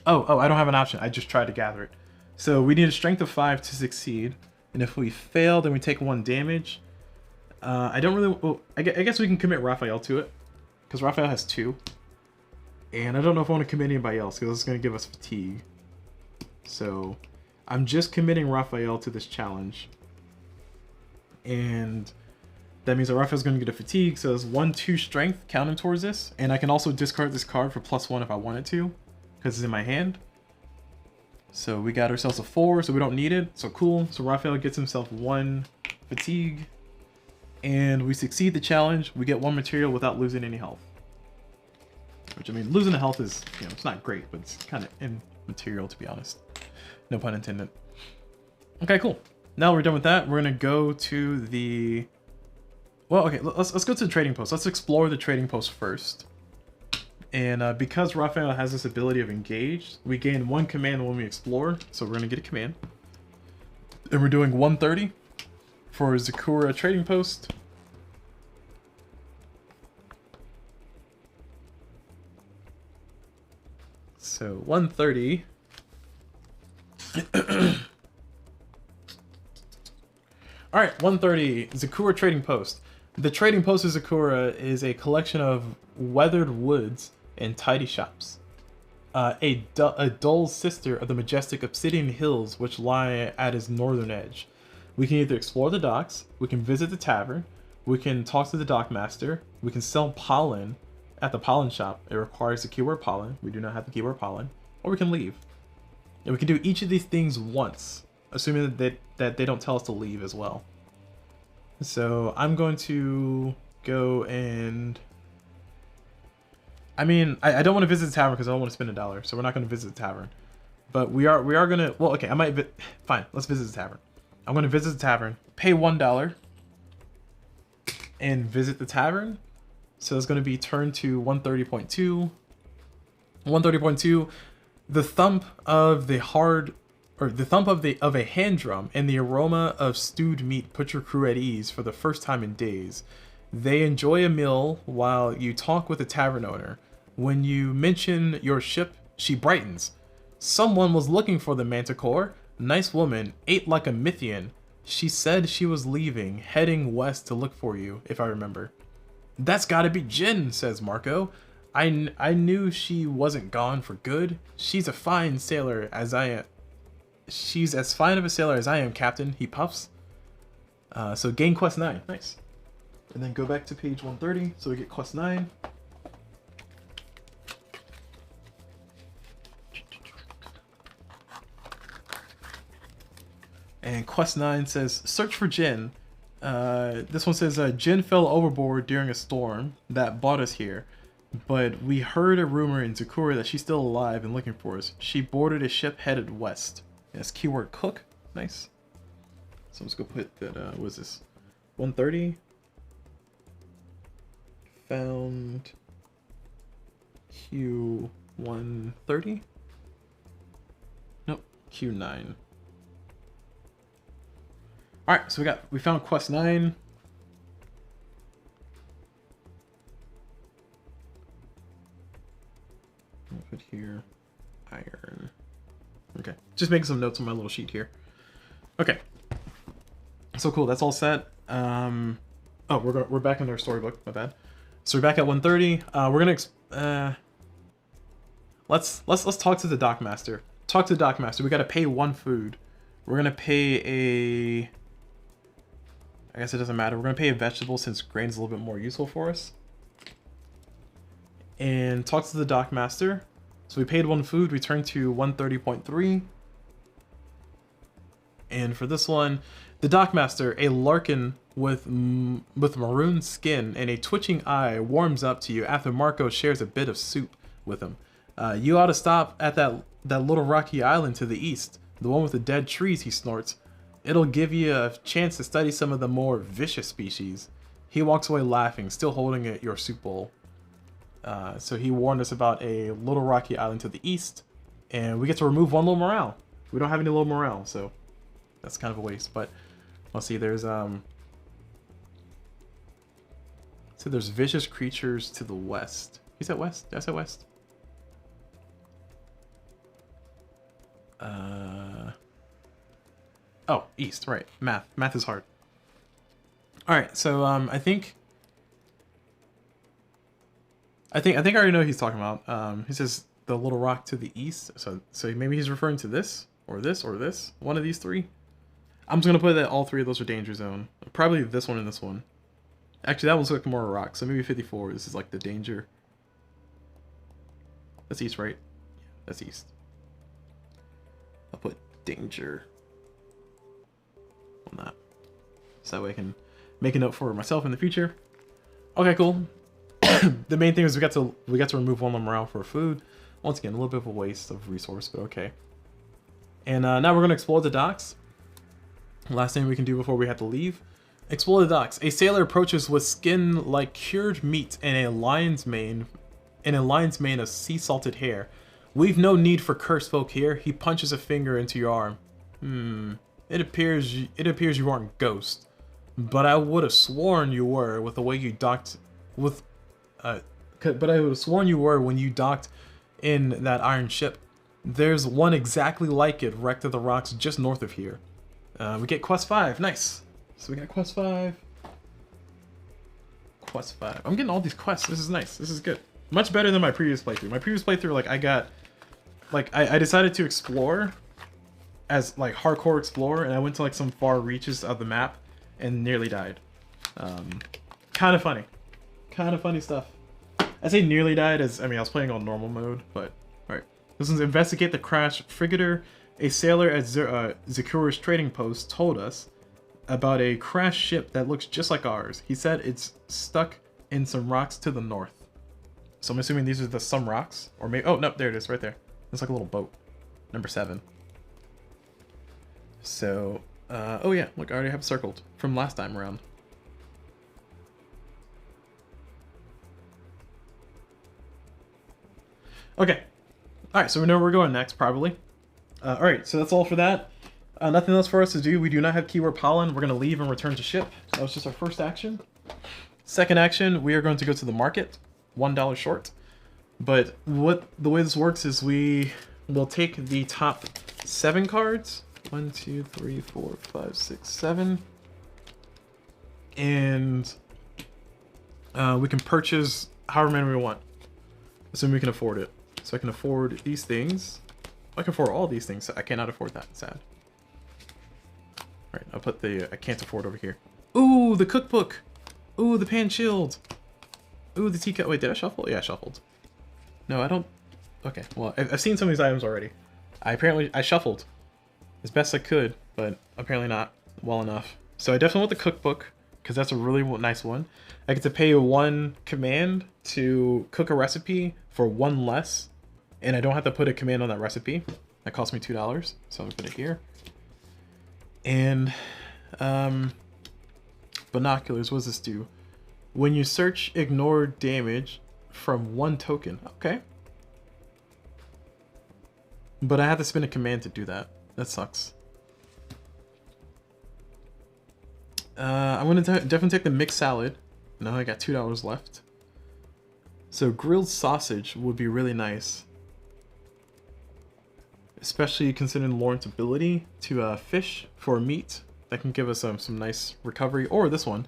Oh, I don't have an option. I just tried to gather it. So we need a strength of 5 to succeed, and if we fail, then we take 1 damage. I don't really. Well, I guess we can commit Raphael to it, because Raphael has 2. And I don't know if I want to commit anybody else, because it's going to give us fatigue. So I'm just committing Raphael to this challenge. And that means that Raphael's going to get a fatigue, so it's 1/2 strength counting towards this. And I can also discard this card for +1 if I wanted to, because it's in my hand. So we got ourselves a 4, so we don't need it. So cool. So Raphael gets himself 1 fatigue. And we succeed the challenge. We get 1 material without losing any health. Which, I mean, losing the health is, you know, it's not great, but it's kind of immaterial, to be honest. No pun intended. Okay, cool. Now we're done with that. We're going to go to the... Well, okay, let's go to the trading post. Let's explore the trading post first. And because Raphael has this ability of engaged, we gain 1 command when we explore. So we're going to get a command. And we're doing 130 for Zakura trading post. So 130. All right, 130, Zakura Trading Post. The Trading Post of Zakura is a collection of weathered woods and tidy shops. A dull sister of the majestic Obsidian Hills which lie at its northern edge. We can either explore the docks, we can visit the tavern, we can talk to the dockmaster, we can sell pollen at the pollen shop. It requires the keyword pollen. We do not have the keyword pollen. Or we can leave. And we can do each of these things once, assuming that they don't tell us to leave as well. So I'm going to go and... I mean, I don't want to visit the tavern because I don't want to spend $1, so we're not going to visit the tavern. But we are going to... Well, okay, I might... Fine, let's visit the tavern. I'm going to visit the tavern, pay $1, and visit the tavern. So it's going to be turned to 130.2. 130.2, the thump of the of a hand drum and the aroma of stewed meat put your crew at ease for the first time in days. They enjoy a meal while you talk with the tavern owner. When you mention your ship, she brightens. Someone was looking for the Manticore. Nice woman, ate like a Mythian. She said she was leaving, heading west to look for you, if I remember. That's gotta be Jin, says Marco. I knew she wasn't gone for good. She's a fine sailor as I am. She's as fine of a sailor as I am, Captain, he puffs. So gain quest 9, nice. And then go back to page 130, so we get quest 9. And quest 9 says, search for Jin. This one says, Jin fell overboard during a storm that brought us here. But we heard a rumor in Zakura that she's still alive and looking for us. She boarded a ship headed west. Yes, keyword cook. Nice. So let's go put that, what is this? 130. Found Q130. Nope, Q9. Alright, so we found quest 9. I'll put here iron. Okay, just making some notes on my little sheet here. Okay, so cool. That's all set. Oh, we're back in our storybook. My bad. So we're back at 130. We're gonna let's talk to the dockmaster. Talk to the dockmaster. We gotta pay 1 food. We're gonna pay a. I guess it doesn't matter. We're gonna pay a vegetable since grain's a little bit more useful for us. And talk to the dockmaster. So we paid 1 food, we turned to 130.3. And for this one, the dockmaster, a Larkin with maroon skin and a twitching eye, warms up to you after Marco shares a bit of soup with him. You ought to stop at that little rocky island to the east, the one with the dead trees, he snorts. It'll give you a chance to study some of the more vicious species. He walks away laughing, still holding your soup bowl. So he warned us about a little rocky island to the east, and we get to remove 1 little morale. We don't have any little morale, so that's kind of a waste. But let's see, there's so there's vicious creatures to the west. Is that west? Did I say west? Oh, east, right. Math is hard. All right, so I think I already know what he's talking about. He says the little rock to the east. So maybe he's referring to this or this or this. One of these 3. I'm just gonna put that all 3 of those are danger zone. Probably this one and this one. Actually, that one's like more a rock. So maybe 54. This is like the danger. That's east, right? Yeah, that's east. I'll put danger on that. So that way I can make a note for myself in the future. Okay, cool. The main thing is we got to remove 1 morale for food. Once again, a little bit of a waste of resource, but okay. And now we're gonna explore the docks. Last thing we can do before we have to leave. Explore the docks. A sailor approaches with skin like cured meat and a lion's mane of sea salted hair. We've no need for cursed folk here. He punches a finger into your arm. It appears you aren't Ghost, but I would have sworn you were with the way you docked with. But I would have sworn you were when you docked in that iron ship. There's one exactly like it wrecked to the rocks just north of here. We get quest 5. Nice. So we got quest 5. Quest 5. I'm getting all these quests. This is nice. This is good. Much better than my previous playthrough. My previous playthrough, like, I decided to explore as, like, hardcore explorer, and I went to, like, some far reaches of the map and nearly died. Kind of funny. Kind of funny stuff. I say nearly died as, I mean, I was playing on normal mode, but, alright. This one's investigate the crash. Frigator, a sailor at Zakura's trading post, told us about a crashed ship that looks just like ours. He said it's stuck in some rocks to the north. So I'm assuming these are some rocks, or maybe, oh, no, there it is, right there. It's like a little boat. Number 7. So, oh yeah, look, I already have it circled from last time around. Okay. Alright, so we know where we're going next, probably. Alright, so that's all for that. Nothing else for us to do. We do not have keyword pollen. We're going to leave and return to ship. That was just our first action. Second action, we are going to go to the market. $1 short. But the way this works is we will take the top 7 cards. 1, 2, 3, 4, 5, 6, 7. And we can purchase however many we want. Assuming we can afford it. So I can afford these things. I can afford all these things. I cannot afford that. Sad. Alright, I'll put the I can't afford over here. Ooh, the cookbook. Ooh, the pan shield. Ooh, the teacup. Wait, did I shuffle? Yeah, I shuffled. No, I don't. Okay, well, I've seen some of these items already. I shuffled as best I could, but apparently not well enough. So I definitely want the cookbook, because that's a really nice one. I get to pay 1 command to cook a recipe for 1 less, and I don't have to put a command on that recipe. That cost me $2, so I'm gonna put it here. And binoculars, what does this do? When you search, ignore damage from 1 token. Okay. But I have to spin a command to do that. That sucks. I'm gonna definitely take the mixed salad. Now I got $2 left. So grilled sausage would be really nice. Especially considering Lawrence's ability to fish for meat. That can give us some nice recovery. Or this one.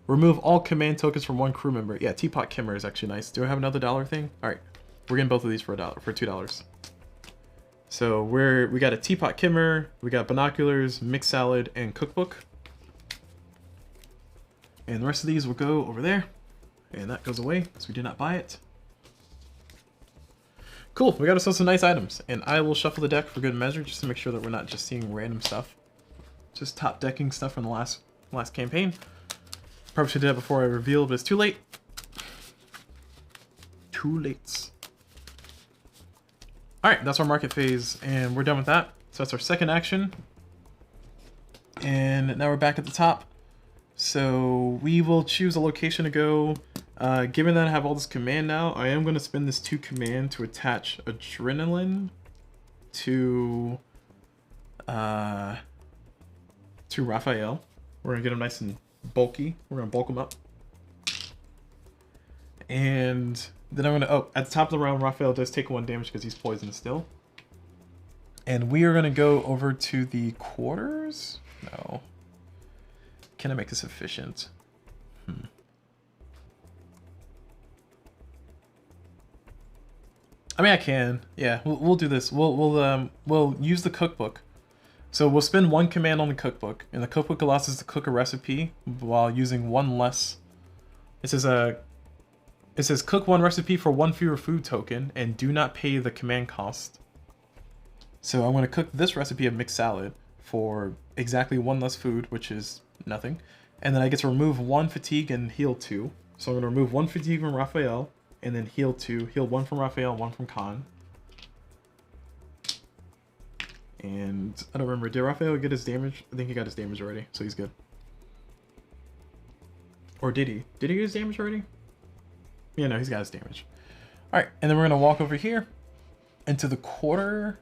Remove all command tokens from 1 crew member. Yeah, Teapot Kimmer is actually nice. Do I have another $1 thing? Alright. We're getting both of these for $2. So we got a Teapot Kimmer, we got binoculars, mixed salad, and cookbook. And the rest of these will go over there. And that goes away, because we did not buy it. Cool, we got ourselves some nice items. And I will shuffle the deck for good measure, just to make sure that we're not just seeing random stuff. Just top decking stuff from the last campaign. Probably should do that before I reveal, but it's too late. Too late. Alright, that's our market phase, and we're done with that. So that's our second action. And now we're back at the top. So we will choose a location to go. Given that I have all this command now, I am going to spend this 2 command to attach adrenaline to Raphael. We're going to get him nice and bulky. We're going to bulk him up. And then I'm going to... Oh, at the top of the round, Raphael does take 1 damage because he's poisoned still. And we are going to go over to the quarters? No. Can I make this efficient? I mean, I can. Yeah, we'll do this. We'll use the cookbook. So we'll spend 1 command on the cookbook, and the cookbook allows us to cook a recipe while using 1 less. It says cook 1 recipe for 1 fewer food token, and do not pay the command cost. So I'm going to cook this recipe of mixed salad for exactly 1 less food, which is nothing. And then I get to remove 1 fatigue and heal 2. So I'm going to remove 1 fatigue from Raphael, and then heal 2. Heal 1 from Raphael, 1 from Khan. And I don't remember, did Raphael get his damage? I think he got his damage already, so he's good. Or did he? Did he get his damage already? Yeah, no, he's got his damage. Alright, and then we're going to walk over here into the quarters.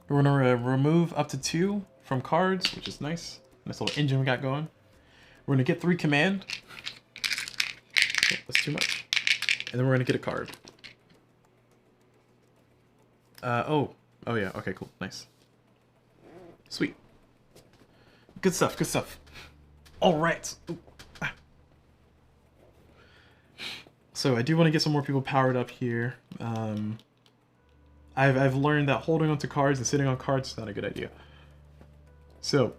We're going to remove up to 2 from cards, which is nice. Nice little engine we got going. We're going to get 3 command. Oh, that's too much. And then we're going to get a card. Oh yeah, okay, cool, nice. Sweet. Good stuff, good stuff. Alright. So I do want to get some more people powered up here. I've learned that holding onto cards and sitting on cards is not a good idea. So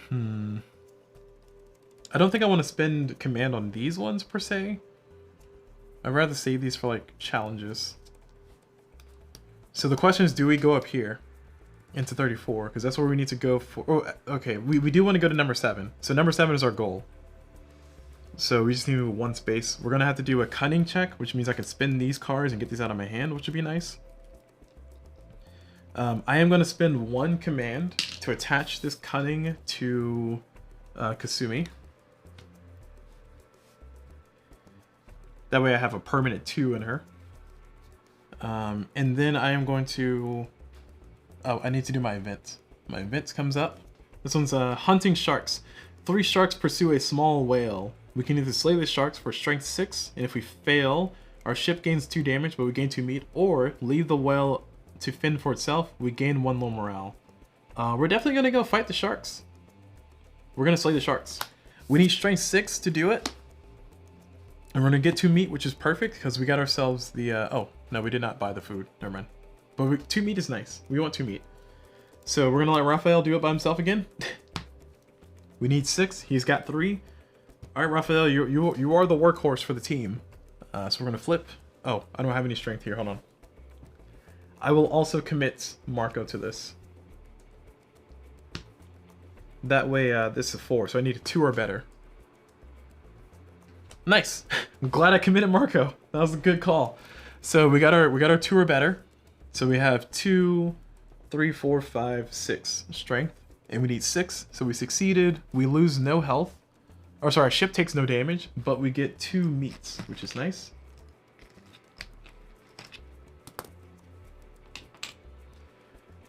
I don't think I want to spend command on these ones per se. I'd rather save these for like challenges. So the question is, do we go up here into 34? Because that's where we need to go for. Oh, okay, we do want to go to number 7. So number 7 is our goal. So we just need to move 1 space. We're going to have to do a cunning check, which means I can spin these cards and get these out of my hand, which would be nice. I am going to spend 1 command to attach this cunning to Kasumi. That way I have a permanent 2 in her. And then I am going to... Oh, I need to do my event. My event comes up. This one's hunting sharks. 3 sharks pursue a small whale. We can either slay the sharks for strength 6, and if we fail, our ship gains 2 damage, but we gain 2 meat, or leave the whale to fend for itself, we gain 1 low morale. We're definitely going to go fight the sharks. We're going to slay the sharks. We need strength 6 to do it. And we're going to get 2 meat, which is perfect, because we got ourselves the... oh, no, we did not buy the food. Never mind. But 2 meat is nice. We want 2 meat. So we're going to let Raphael do it by himself again. We need 6. He's got 3. Alright, Raphael, you are the workhorse for the team. So we're going to flip. Oh, I don't have any strength here. Hold on. I will also commit Marco to this. That way, this is 4, so I need a 2 or better. Nice. I'm glad I committed Marco. That was a good call. So we got our 2 or better. So we have 2, 3, 4, 5, 6 strength, and we need 6. So we succeeded. We lose no health. Or sorry, ship takes no damage, but we get 2 meats, which is nice.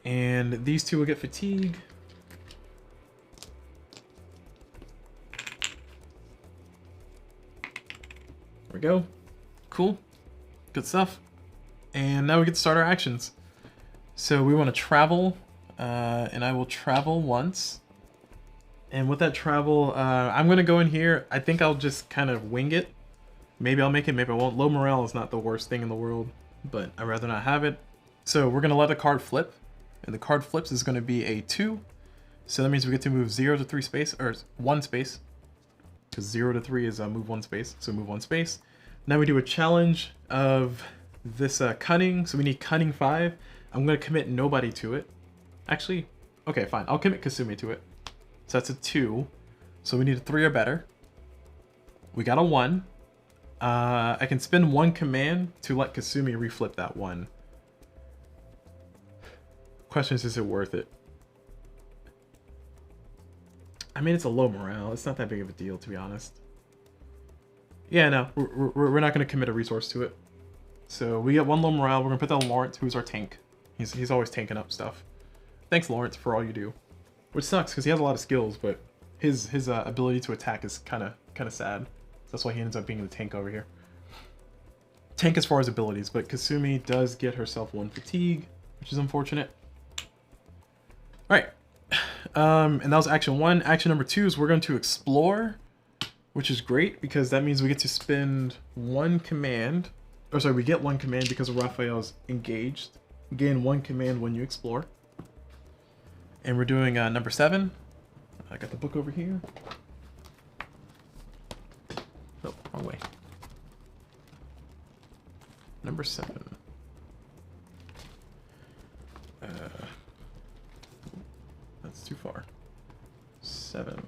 And these 2 will get fatigue. There we go. Cool. Good stuff. And now we get to start our actions. So we want to travel, and I will travel once. And with that travel, I'm going to go in here. I think I'll just kind of wing it. Maybe I'll make it, maybe I won't. Low morale is not the worst thing in the world, but I'd rather not have it. So we're going to let a card flip. And the card flips is going to be a 2. So that means we get to move 0 to 3 space, or 1 space. Because 0 to 3 is move 1 space, so move 1 space. Now we do a challenge of this cunning, so we need cunning 5. I'm going to commit nobody to it. Actually, okay, fine. I'll commit Kasumi to it. So that's a 2. So we need a 3 or better. We got a 1. I can spend 1 command to let Kasumi reflip that 1. Question is it worth it? I mean, it's a low morale. It's not that big of a deal, to be honest. Yeah, no, we're not going to commit a resource to it. So we get 1 low morale. We're going to put that on Lawrence, who's our tank. He's always tanking up stuff. Thanks, Lawrence, for all you do. Which sucks, because he has a lot of skills, but his ability to attack is kind of sad. That's why he ends up being the tank over here. Tank as far as abilities, but Kasumi does get herself 1 fatigue, which is unfortunate. Alright, and that was action 1. Action number 2 is we're going to explore, which is great because that means we get to spend 1 command. Or sorry, we get 1 command because Raphael's engaged. Gain 1 command when you explore. And we're doing number 7. I got the book over here. Oh, wrong way. Number 7. That's too far. 7.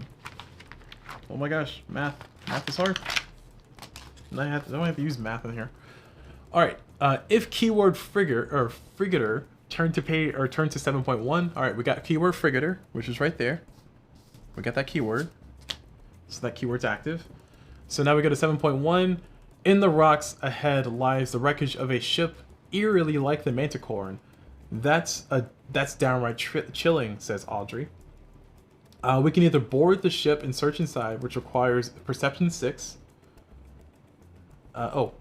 Oh my gosh, math. Math is hard. Now I have to use math in here. Alright, if keyword frigator turn to 7.1. Alright, we got keyword frigator, which is right there. We got that keyword. So that keyword's active. So now we go to 7.1. In the rocks ahead lies the wreckage of a ship eerily like the Manticorn. That's downright chilling, says Audrey. We can either board the ship and search inside, which requires perception 6. Oh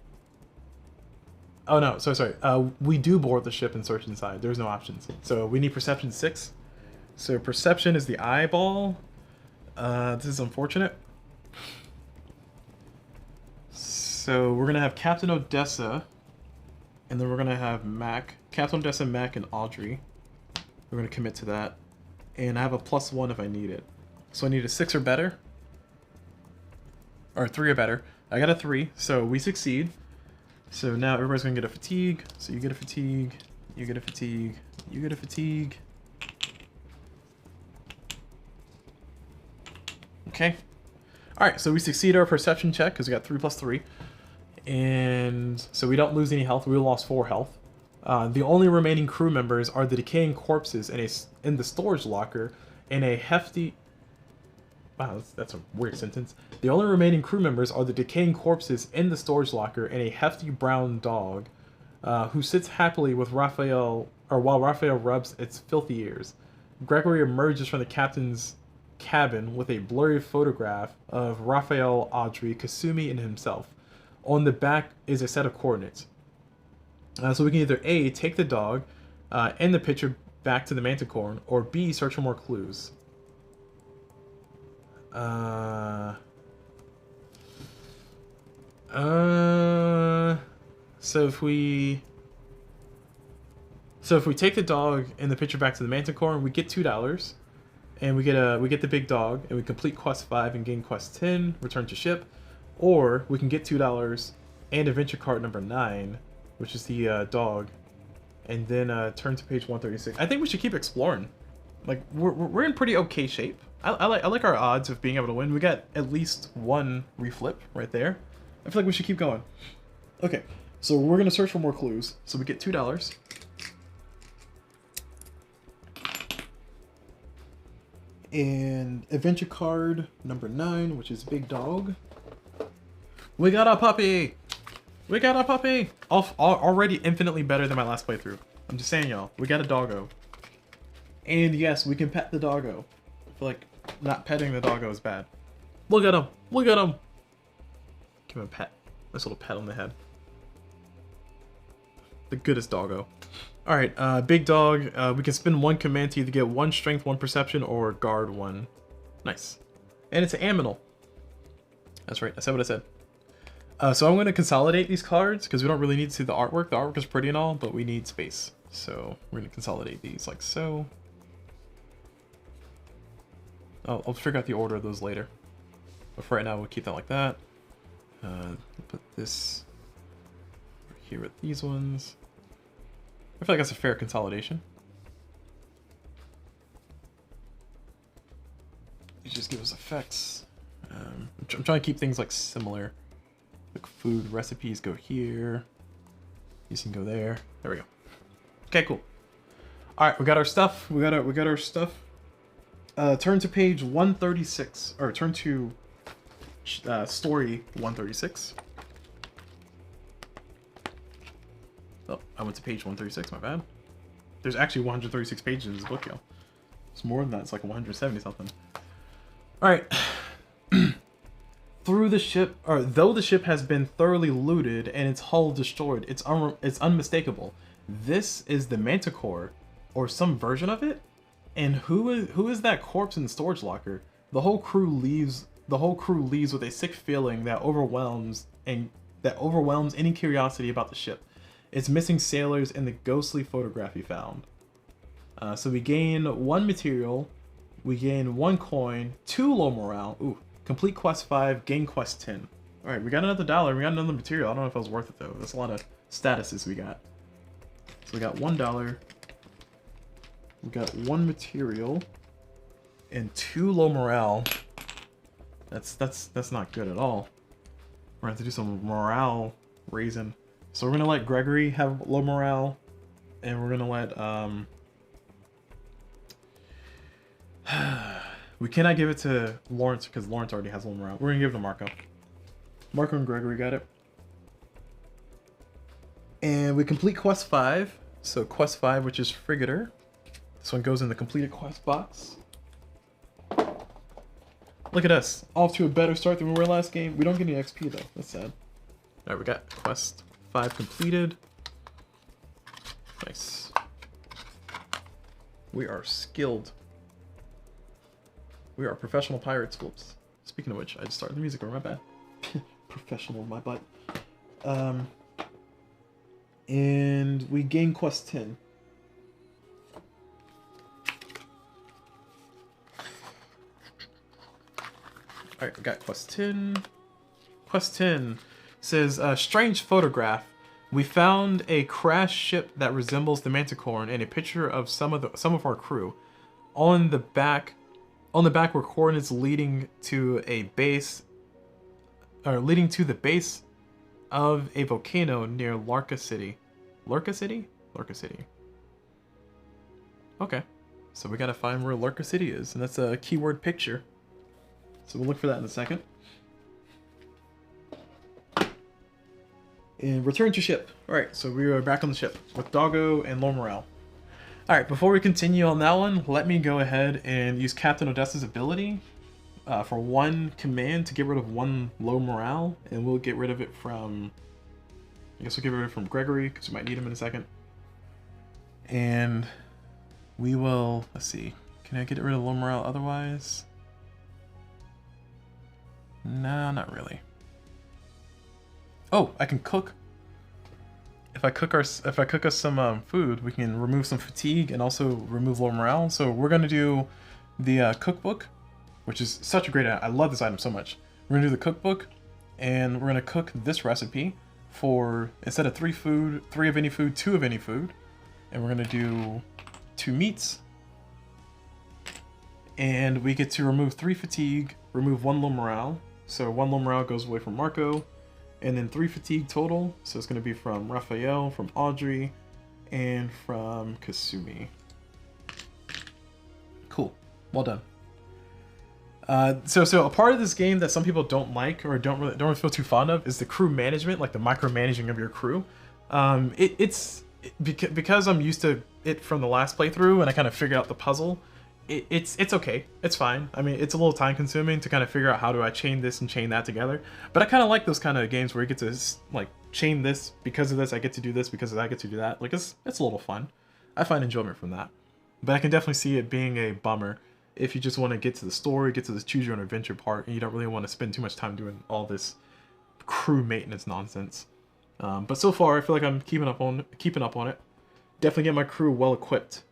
no, sorry. We do board the ship and search inside. There's no options. So we need perception 6. So perception is the eyeball. This is unfortunate. So we're gonna have Captain Odessa, and then we're gonna have Mac, Captain Odessa, Mac, and Audrey. We're gonna commit to that, and I have a +1 if I need it. So I need a 6 or better, or 3 or better. I got a 3, so we succeed. So now everybody's gonna get a fatigue. So you get a fatigue, you get a fatigue, you get a fatigue. Okay. Alright, so we succeed our perception check because we got 3 + 3. And so we don't lose any health. We lost 4 health. The only remaining crew members are the decaying corpses in the storage locker and a hefty... Wow, that's a weird sentence. The only remaining crew members are the decaying corpses in the storage locker and a hefty brown dog who sits happily with Raphael, or while Raphael rubs its filthy ears. Gregory emerges from the captain's cabin with a blurry photograph of Raphael, Audrey, Kasumi, and himself. On the back is a set of coordinates. So we can either A, take the dog and the picture back to the Manticorn, or B, search for more clues. So if we take the dog and the picture back to the Manticorn, we get $2. And we get the big dog, and we complete quest 5 and gain quest 10, return to ship. Or we can get $2 and adventure card number 9, which is the dog, and then turn to page 136. I think we should keep exploring. Like we're in pretty okay shape. I like our odds of being able to win. We got at least 1 reflip right there. I feel like we should keep going. Okay, so we're gonna search for more clues. So we get $2. And adventure card number 9, which is Big Dog. We got a puppy! We got a puppy! Already infinitely better than my last playthrough. I'm just saying, y'all. We got a doggo. And yes, we can pet the doggo. I feel like not petting the doggo is bad. Look at him! Look at him! Give him a pet. Nice little pet on the head. The goodest doggo. Alright, Big Dog. We can spend 1 command to either get 1 strength, 1 perception, or guard 1. Nice. And it's an aminal. That's right, I said what I said. So I'm going to consolidate these cards because we don't really need to see the artwork. The artwork is pretty and all, but we need space. So we're going to consolidate these like so. I'll figure out the order of those later. But for right now, we'll keep that like that. Put this over here with these ones. I feel like that's a fair consolidation. It just gives us effects. I'm trying to keep things like similar. Like food recipes go here. These can go there. There we go. Okay, cool. All right, we got our stuff. We got our stuff. Turn to page 136, or turn to story 136. Oh, I went to page 136. My bad. There's actually 136 pages in this book, yo. It's more than that. It's like 170 something. All right. Though the ship has been thoroughly looted and its hull destroyed, it's unmistakable. This is the Manticore, or some version of it. And who is that corpse in the storage locker? The whole crew leaves with a sick feeling that overwhelms any curiosity about the ship. Its missing sailors and the ghostly photograph he found. So we gain 1 material, we gain 1 coin, 2 low morale. Ooh. Complete quest 5, gain quest 10. Alright, we got another $1, we got another material. I don't know if it was worth it though. That's a lot of statuses we got. So we got $1. We got 1 material and 2 low morale. That's not good at all. We're gonna have to do some morale raising. So we're gonna let Gregory have low morale, and we're gonna let we cannot give it to Lawrence because Lawrence already has low morale. We're gonna give it to Marco. Marco and Gregory got it. And we complete quest 5. So quest 5, which is Frigator. This one goes in the completed quest box. Look at us, off to a better start than we were last game. We don't get any XP though, that's sad. Alright, we got quest 5 completed. Nice. We are skilled. We are professional pirates. Whoops. Speaking of which, I just started the music over, my bad. Professional in my butt. And we gain quest 10. Alright, we got quest 10. Quest 10 says, strange photograph. We found a crashed ship that resembles the Manticore and a picture of some of our crew. On the back were coordinates leading to the base of a volcano near Larka City. Larka City? Larka City. Okay. So we gotta find where Larka City is, and that's a keyword picture. So we'll look for that in a second. And return to ship. Alright, so we are back on the ship with Doggo and low morale. Alright, before we continue on that one, let me go ahead and use Captain Odessa's ability for 1 command to get rid of 1 low morale, and we'll get rid of it from, I guess we'll get rid of it from Gregory, because we might need him in a second. And we will, let's see, can I get rid of low morale otherwise? No, not really. Oh, I can cook. If I cook us some food, we can remove some fatigue and also remove low morale. So we're gonna do the cookbook, which is such a great item. I love this item so much. We're gonna do the cookbook, and we're gonna cook this recipe for, instead of 3 of any food, 2 of any food, and we're gonna do 2 meats, and we get to remove 3 fatigue, remove 1 low morale. So 1 low morale goes away from Marco. And then 3 fatigue total, so it's going to be from Raphael, from Audrey, and from Kasumi. Cool. Well done. So a part of this game that some people don't like or don't really feel too fond of is the crew management, like the micromanaging of your crew. Because I'm used to it from the last playthrough and I kind of figured out the puzzle. It's okay. It's fine. I mean, it's a little time consuming to kind of figure out how do I chain this and chain that together. But I kind of like those kind of games where you get to like chain this because of this. I get to do this because I get to do that. Like it's a little fun. I find enjoyment from that. But I can definitely see it being a bummer if you just want to get to the story, get to this choose your own adventure part, and you don't really want to spend too much time doing all this crew maintenance nonsense. But so far, I feel like I'm keeping up on it. Definitely get my crew well equipped,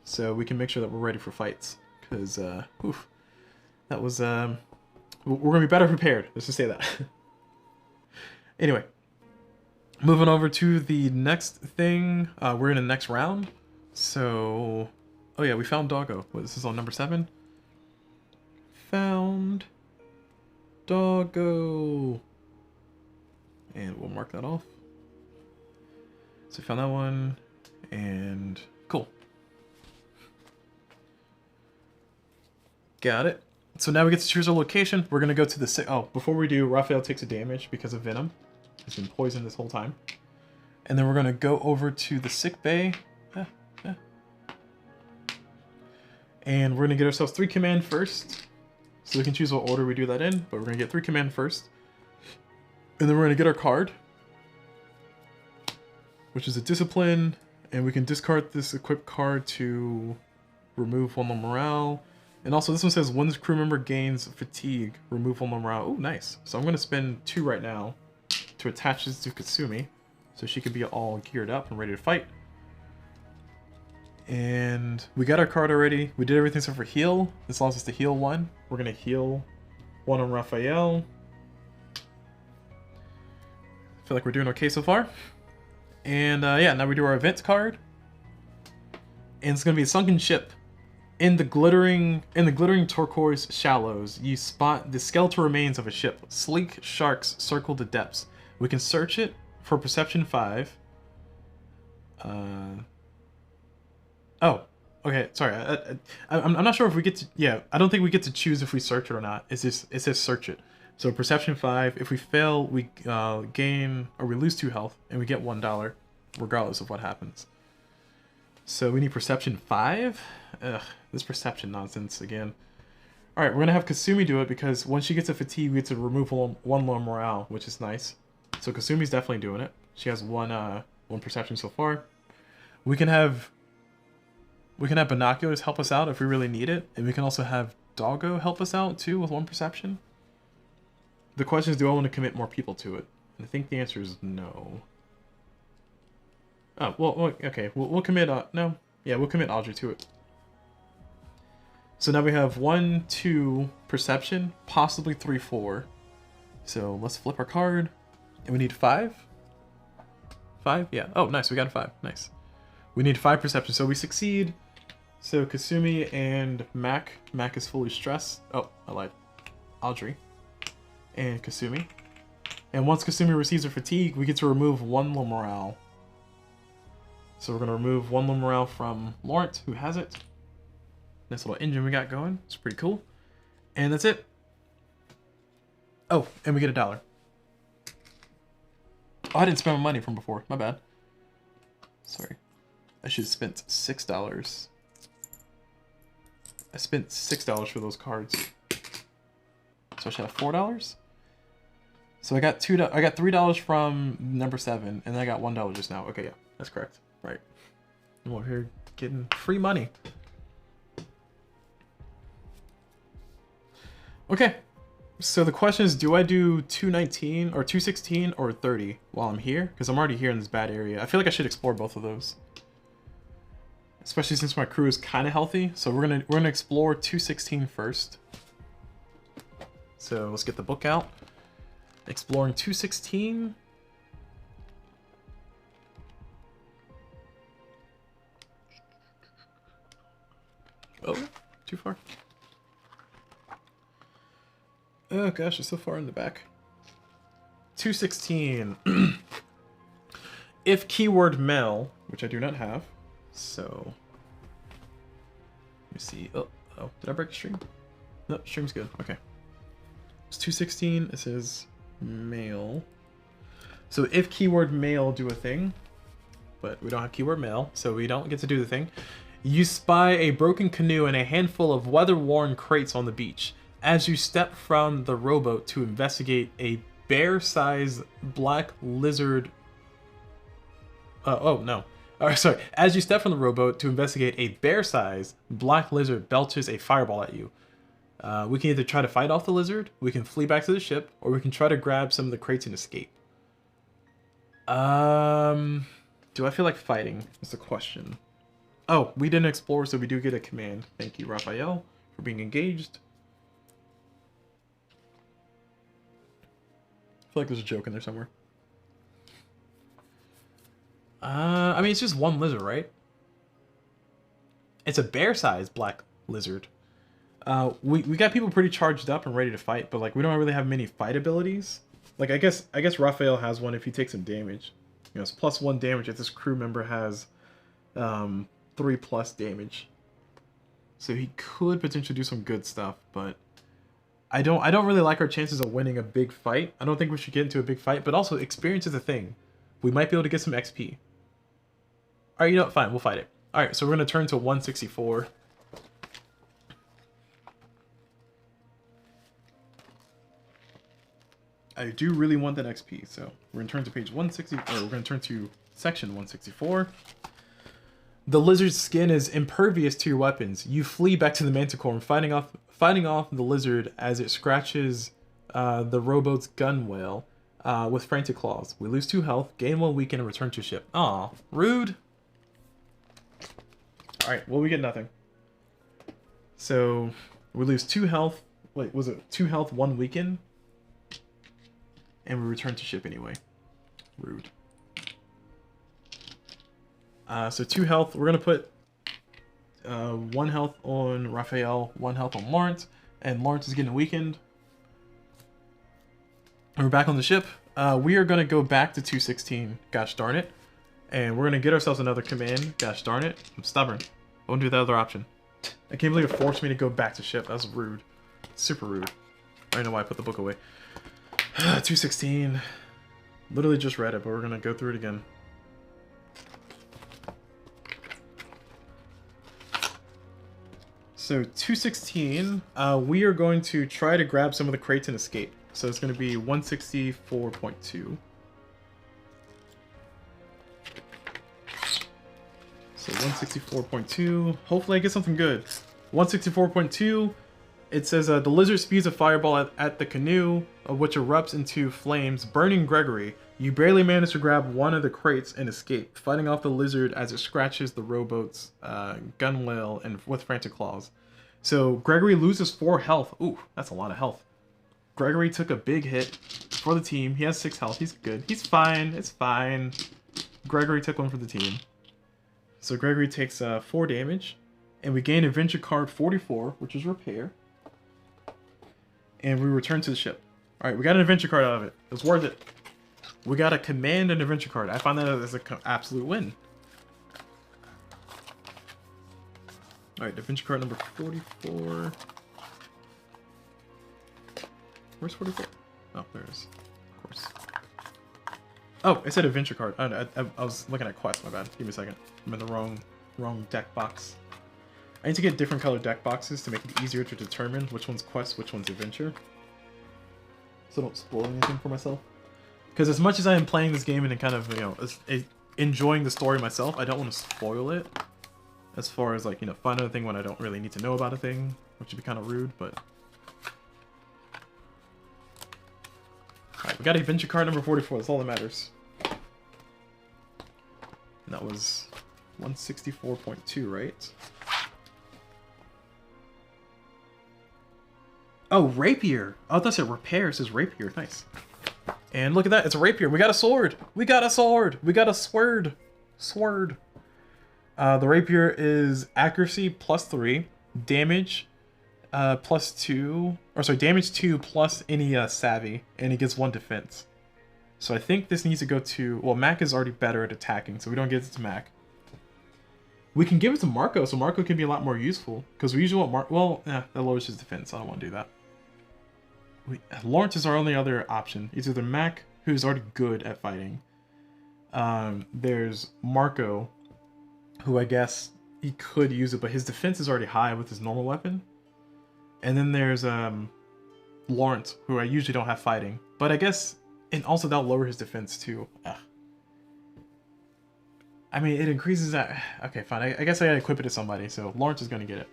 so we can make sure that we're ready for fights. Because, that was we're gonna be better prepared. Let's just say that. Anyway, moving over to the next thing. We're in the next round. So, oh yeah, we found Doggo. What, this is on number 7. Found Doggo. And we'll mark that off. So we found that one, and cool. Got it. So now we get to choose our location. We're gonna go to the oh, before we do, Raphael takes a damage because of venom. He's been poisoned this whole time. And then we're gonna go over to the sick bay. And we're gonna get ourselves 3 command first. So we can choose what order we do that in, but we're gonna get 3 command first. And then we're going to get our card, which is a discipline, and we can discard this equipped card to remove 1 low morale. And also this one says when this crew member gains fatigue, remove 1 low morale. Oh, nice. So I'm going to spend 2 right now to attach this to Kasumi, so she can be all geared up and ready to fight. And we got our card already. We did everything except for heal. This allows us to heal 1. We're going to heal 1 on Raphael. Feel like we're doing okay so far. And yeah, now we do our events card. And it's gonna be a sunken ship. In the glittering turquoise shallows, you spot the skeletal remains of a ship. Sleek sharks circle the depths. We can search it for perception 5. Oh, okay, sorry. I'm not sure if we get to, yeah, I don't think we get to choose if we search it or not. It says search it. So perception 5, if we fail, we gain, or we lose 2 health, and we get $1, regardless of what happens. So we need perception 5? Ugh, this perception nonsense again. Alright, we're going to have Kasumi do it, because when she gets a fatigue, we get to remove 1 low morale, which is nice. So Kasumi's definitely doing it. She has 1 perception so far. We can have binoculars help us out if we really need it, and we can also have Doggo help us out, too, with 1 perception. The question is, do I want to commit more people to it? And I think the answer is no. Oh, well okay. We'll commit, no. Yeah, we'll commit Audrey to it. So now we have 1, 2 perception, possibly 3, 4. So let's flip our card. And we need 5? 5? Yeah. Oh, nice. We got a 5. Nice. We need 5 perception, so we succeed. So Kasumi and Mac. Mac is fully stressed. Oh, I lied. Audrey. And Kasumi. And once Kasumi receives her fatigue, we get to remove 1 low morale. So we're going to remove 1 low morale from Lawrence, who has it. Nice little engine we got going. It's pretty cool. And that's it. Oh, and we get $1. Oh, I didn't spend my money from before. My bad. Sorry. I should have spent $6. I spent $6 for those cards. So I should have $4? So I got $3 from number 7, and then I got $1 just now. Okay, yeah, that's correct. Right. I'm over here getting free money. Okay. So the question is, do I do 219 or 216 or 30 while I'm here? Because I'm already here in this bad area. I feel like I should explore both of those. Especially since my crew is kind of healthy. So we're gonna explore 216 first. So let's get the book out. Exploring 216. Oh, too far. Oh gosh, it's so far in the back. 216. If keyword male, which I do not have, so let me see. Oh, did I break the stream? No, stream's good. Okay. It's 216. It says mail. So if keyword mail do a thing, but we don't have keyword mail, so we don't get to do the thing. You spy a broken canoe and a handful of weather-worn crates on the beach. As you step from the rowboat to investigate a bear-sized black lizard... sorry. As you step from the rowboat to investigate a bear-sized black lizard belches a fireball at you. We can either try to fight off the lizard, we can flee back to the ship, or we can try to grab some of the crates and escape. Do I feel like fighting? Is the question. Oh, we didn't explore, so we do get a command. Thank you, Raphael, for being engaged. I feel like there's a joke in there somewhere. I mean, it's just one lizard, right? It's a bear-sized black lizard. We got people pretty charged up and ready to fight, but like we don't really have many fight abilities. Like I guess Raphael has one if he takes some damage. You know, it's +1 damage if this crew member has 3+ damage. So he could potentially do some good stuff, but I don't really like our chances of winning a big fight. I don't think we should get into a big fight, but also experience is a thing. We might be able to get some XP. Alright, you know what? Fine, we'll fight it. Alright, so we're going to turn to 164. I do really want that XP, so we're going to turn to page 160, or we're going to turn to section 164. The lizard's skin is impervious to your weapons. You flee back to the manticore, fighting off the lizard as it scratches the rowboat's gunwale with frantic claws. We lose 2 health, gain 1 weaken, and return to ship. Aw, rude. Alright, well, we get nothing. So, we lose 2 health. Wait, was it 2 health, 1 weaken? And we return to ship anyway. Rude. So 2 health. We're going to put 1 health on Raphael, 1 health on Lawrence. And Lawrence is getting weakened. And we're back on the ship. We are going to go back to 216. Gosh darn it. And we're going to get ourselves another command. Gosh darn it. I'm stubborn. I won't do the other option. I can't believe it forced me to go back to ship. That's rude. Super rude. I don't know why I put the book away. 216. Literally just read it, but we're going to go through it again. So 216, we are going to try to grab some of the crates and escape. So it's going to be 164.2. So 164.2. Hopefully I get something good. 164.2. It says the lizard spews a fireball at the canoe, which erupts into flames, burning Gregory. You barely manage to grab one of the crates and escape, fighting off the lizard as it scratches the rowboat's gunwale and with frantic claws. So Gregory loses 4 health. Ooh, that's a lot of health. Gregory took a big hit for the team. He has 6 health. He's good. He's fine. It's fine. Gregory took one for the team. So Gregory takes 4 damage. And we gain adventure card 44, which is repair. And we return to the ship. Alright, we got an adventure card out of it. It was worth it. We got a command and adventure card. I find that as an absolute win. Alright, adventure card number 44. Where's 44? Oh, there it is. Of course. Oh, it said adventure card. I was looking at quest, my bad. Give me a second. I'm in the wrong deck box. I need to get different colored deck boxes to make it easier to determine which one's quest, which one's adventure. So I don't spoil anything for myself. Because as much as I am playing this game and kind of, you know, enjoying the story myself, I don't want to spoil it. As far as, like, you know, find a thing when I don't really need to know about a thing, which would be kind of rude, but... Alright, we got adventure card number 44, that's all that matters. And that was 164.2, right? Oh, rapier! Oh, that's a repair. It says rapier. Nice. And look at that. It's a rapier. We got a sword. We got a sword. We got a sword. Sword. The rapier is accuracy +3, damage +2, or sorry, damage 2 plus any savvy, and it gets 1 defense. So I think this needs to go to, well, Mac is already better at attacking, so we don't get it to Mac. We can give it to Marco, so Marco can be a lot more useful. Because we usually want well, that lowers his defense. I don't want to do that. Lawrence is our only other option. It's either Mac, who's already good at fighting. There's Marco, who I guess he could use it, but his defense is already high with his normal weapon. And then there's Lawrence, who I usually don't have fighting. But I guess, and also that'll lower his defense too. Ugh. I mean, it increases that. Okay, fine. I guess I gotta equip it to somebody, so Lawrence is gonna get it.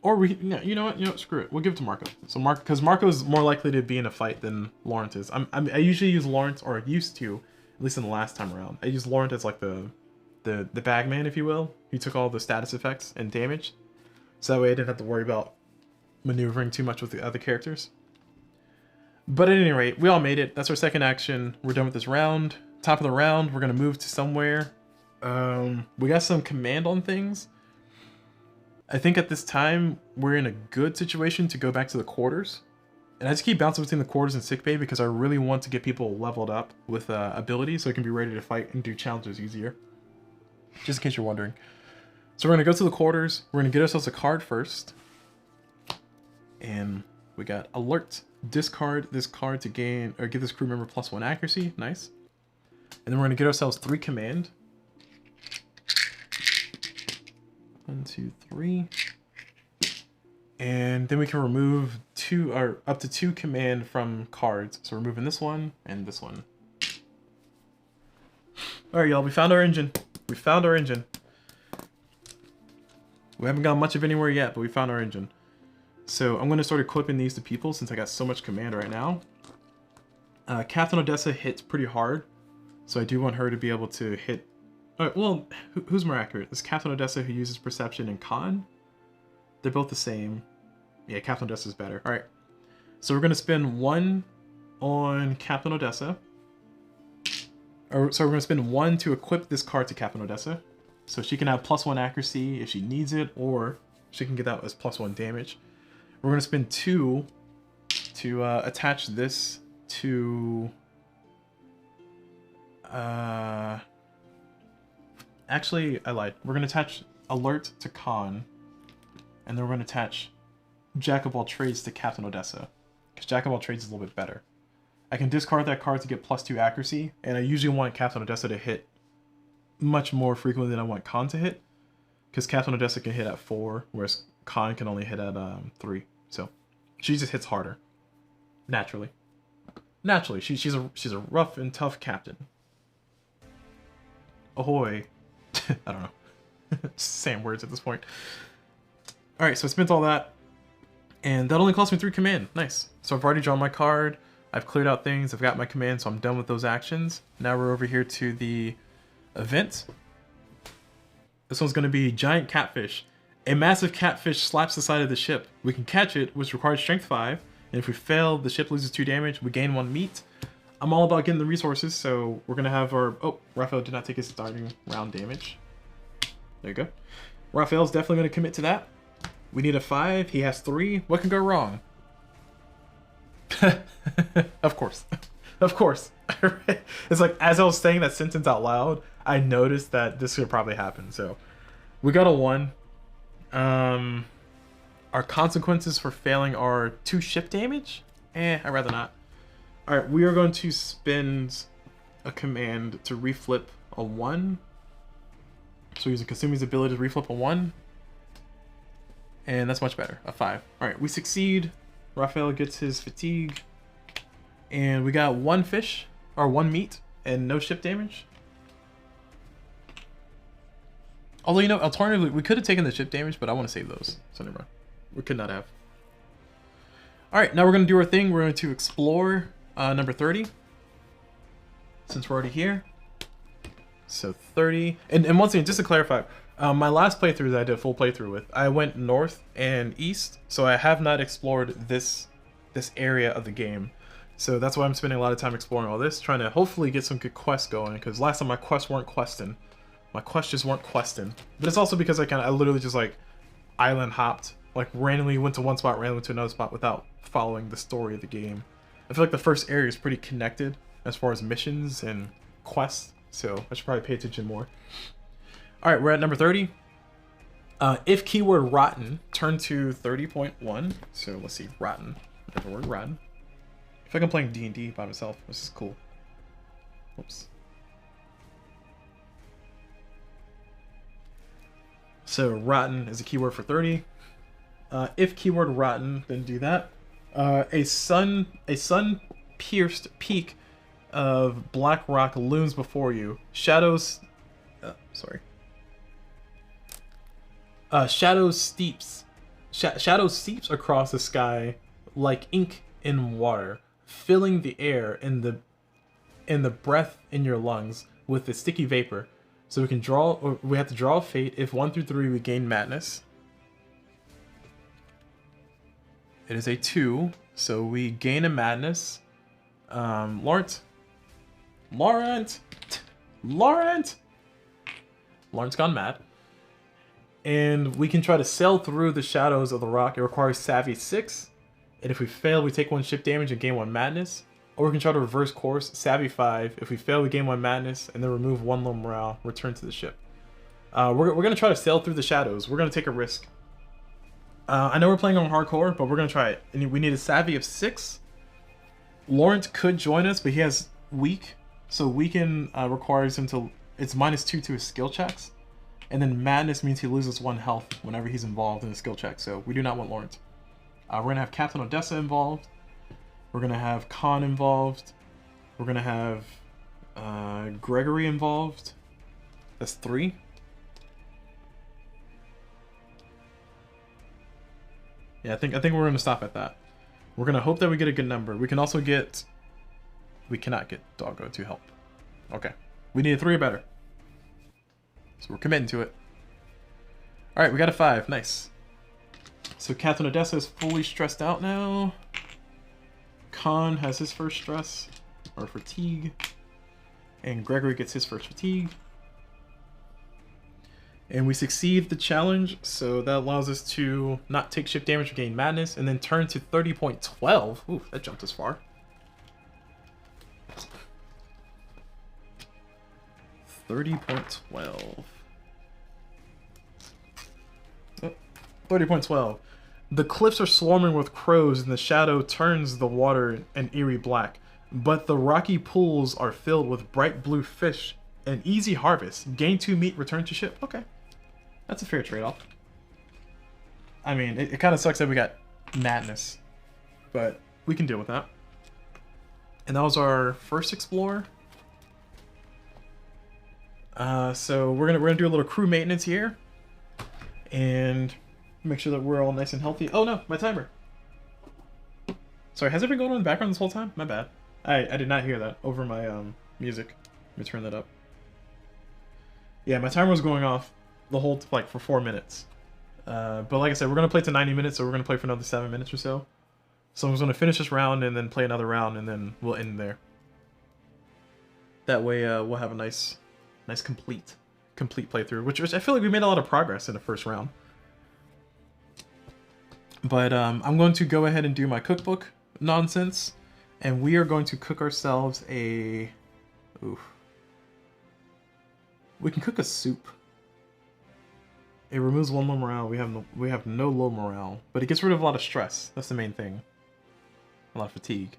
Or we, you know what, screw it. We'll give it to Marco. So because Marco's more likely to be in a fight than Lawrence is. I usually use Lawrence, or I used to, at least in the last time around. I used Lawrence as like the bagman, if you will. He took all the status effects and damage, so that way I didn't have to worry about maneuvering too much with the other characters. But at any rate, we all made it. That's our second action. We're done with this round. Top of the round, we're gonna move to somewhere. We got some command on things. I think at this time, we're in a good situation to go back to the quarters. And I just keep bouncing between the quarters and sickbay because I really want to get people leveled up with abilities so I can be ready to fight and do challenges easier. Just in case you're wondering. So we're gonna go to the quarters. We're gonna get ourselves a card first. And we got alert. Discard this card to gain, or give this crew member +1 accuracy. Nice. And then we're gonna get ourselves 3 command. 1, 2, 3. And then we can remove 2 or up to 2 command from cards. So we're removing this one and this one. Alright, y'all, we found our engine. We found our engine. We haven't got much of anywhere yet, but we found our engine. So I'm going to start equipping these to people since I got so much command right now. Captain Odessa hits pretty hard, so I do want her to be able to hit... well, who's more accurate? It's Captain Odessa who uses Perception and Con. They're both the same. Yeah, Captain Odessa is better. Alright, so we're going to spend 1 on Captain Odessa. So we're going to spend 1 to equip this card to Captain Odessa. So she can have +1 accuracy if she needs it, or she can get that as +1 damage. We're going to spend 2 to attach this to... Actually, I lied. We're going to attach Alert to Con. And then we're going to attach Jack of all trades to Captain Odessa. Because Jack of all trades is a little bit better. I can discard that card to get +2 accuracy. And I usually want Captain Odessa to hit much more frequently than I want Con to hit. Because Captain Odessa can hit at 4, whereas Con can only hit at 3. So she just hits harder. Naturally. Naturally, she's a rough and tough captain. Ahoy. I don't know. Just saying words at this point. Alright, so I spent all that. And that only cost me 3 command. Nice. So I've already drawn my card. I've cleared out things. I've got my command, so I'm done with those actions. Now we're over here to the event. This one's going to be Giant Catfish. A massive catfish slaps the side of the ship. We can catch it, which requires strength 5. And if we fail, the ship loses 2 damage. We gain 1 meat. I'm all about getting the resources, so we're going to have our... Oh, Raphael did not take his starting round damage. There you go. Raphael's definitely going to commit to that. We need a 5. He has 3. What can go wrong? Of course. Of course. It's like, as I was saying that sentence out loud, I noticed that this could probably happen. So, we got a 1. Our consequences for failing are 2 ship damage? I'd rather not. Alright, we are going to spend a command to reflip a 1. So using Kasumi's ability to reflip a 1. And that's much better, a 5. Alright, we succeed. Raphael gets his fatigue. And we got 1 fish, or 1 meat, and no ship damage. Although, you know, alternatively, we could have taken the ship damage, but I want to save those. So never mind. We could not have. Alright, now we're going to do our thing. We're going to explore number 30. Since we're already here. So 30. And once again, just to clarify, my last playthrough that I did a full playthrough with, I went north and east. So I have not explored this area of the game. So that's why I'm spending a lot of time exploring all this. Trying to hopefully get some good quests going. Because last time my quests weren't questing. My quests just weren't questing. But it's also because I literally just like island hopped. Like randomly went to one spot, randomly to another spot without following the story of the game. I feel like the first area is pretty connected as far as missions and quests. so I should probably pay attention more. All right, we're at number 30. If keyword rotten, turn to 30.1. So let's see, rotten. There's the word rotten. I feel like I'm playing D&D by myself. This is cool. Oops. So rotten is a keyword for 30. If keyword rotten, then do that. A sun-pierced peak of black rock looms before you. Shadows steeps across the sky like ink in water, filling the air and the breath in your lungs with the sticky vapor. So we have to draw a fate. If 1 through 3 we gain madness. It is a 2, so we gain a madness. Laurent. Laurent's gone mad. And we can try to sail through the shadows of the rock. It requires Savvy 6. And if we fail, we take 1 ship damage and gain 1 madness. Or we can try to reverse course, Savvy 5. If we fail, we gain 1 madness, and then remove 1 low morale, return to the ship. We're going to try to sail through the shadows. We're going to take a risk. I know we're playing on hardcore, but we're going to try it. And we need a Savvy of 6. Laurent could join us, but he has weak. So weaken requires him to... It's -2 to his skill checks. And then madness means he loses 1 health whenever he's involved in a skill check. So we do not want Laurent. We're going to have Captain Odessa involved. We're going to have Khan involved. We're going to have Gregory involved. That's 3. Yeah, I think we're going to stop at that. We're going to hope that we get a good number. We can also get... We cannot get Doggo to help. Okay. We need a 3 or better. So we're committing to it. Alright, we got a 5. Nice. So Captain Odessa is fully stressed out now. Khan has his first stress, or fatigue. And Gregory gets his first fatigue. And we succeed the challenge, so that allows us to not take ship damage or gain madness, and then turn to 30.12. Ooh, that jumped as far. 30.12. 30.12. The cliffs are swarming with crows, and the shadow turns the water an eerie black. But the rocky pools are filled with bright blue fish. An easy harvest. Gain 2 meat, return to ship. Okay. That's a fair trade-off. I mean, it kind of sucks that we got madness. But we can deal with that. And that was our first explorer. So we're gonna do a little crew maintenance here. And... make sure that we're all nice and healthy. Oh no, my timer. Sorry, has it been going on in the background this whole time? My bad. I did not hear that over my music. Let me turn that up. Yeah, my timer was going off the whole, like, for 4 minutes. But like I said, we're going to play to 90 minutes, so we're going to play for another 7 minutes or so. So I'm just going to finish this round and then play another round, and then we'll end there. That way we'll have a nice complete playthrough, which I feel like we made a lot of progress in the first round. But I'm going to go ahead and do my cookbook nonsense, and we are going to cook ourselves a... Oof. We can cook a soup. It removes 1 low morale. We have no low morale, but it gets rid of a lot of stress. That's the main thing. A lot of fatigue.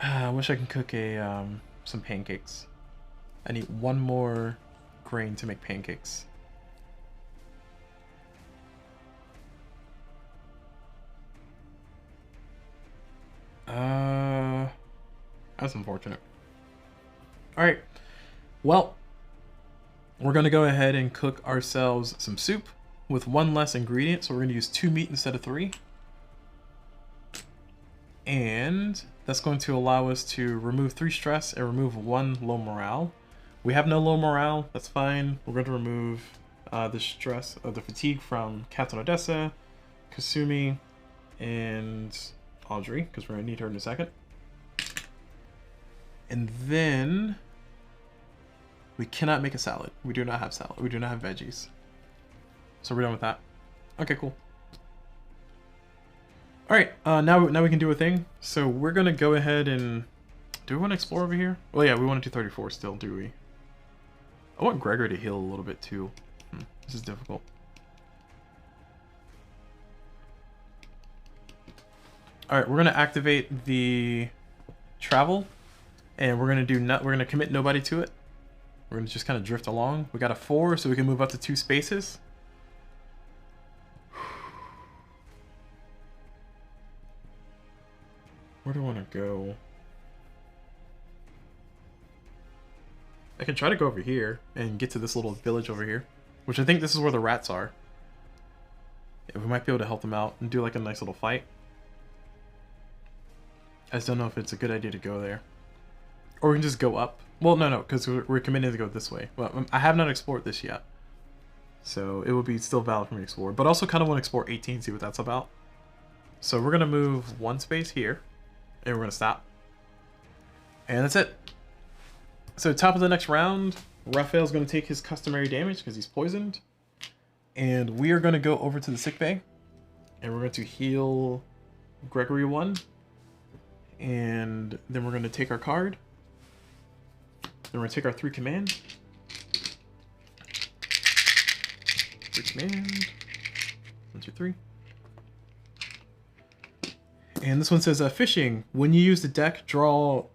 I wish I could cook a some pancakes. I need 1 more grain to make pancakes. That's unfortunate. Alright. Well, we're going to go ahead and cook ourselves some soup with 1 less ingredient. So we're going to use 2 meat instead of 3. And that's going to allow us to remove 3 stress and remove 1 low morale. We have no low morale. That's fine. We're going to remove the stress of the fatigue from Captain Odessa, Kasumi, and Audrey, because we're going to need her in a second. And then we cannot make a salad. We do not have salad. We do not have veggies. So we're done with that. Okay, cool. All right, now we can do a thing. So we're gonna go ahead and do we want to explore over here? Well, yeah, we want to do 34 still, do we? I want Gregory to heal a little bit too. This is difficult. All right, we're gonna activate the travel, and we're gonna commit nobody to it. We're gonna just kind of drift along. We got a 4, so we can move up to 2 spaces. Where do I want to go? I can try to go over here and get to this little village over here, which I think this is where the rats are. Yeah, we might be able to help them out and do like a nice little fight. I just don't know if it's a good idea to go there. Or we can just go up. Well, no, because we're committed to go this way. Well, I have not explored this yet. So it would be still valid for me to explore. But also kind of want to explore 18, see what that's about. So we're going to move 1 space here. And we're going to stop. And that's it. So top of the next round, Raphael's going to take his customary damage because he's poisoned. And we are going to go over to the sickbay. And we're going to heal Gregory 1. And then we're going to take our card. Then we're going to take our 3 command. 3 command. 1, 2, 3. And this one says, fishing. When you use the deck, draw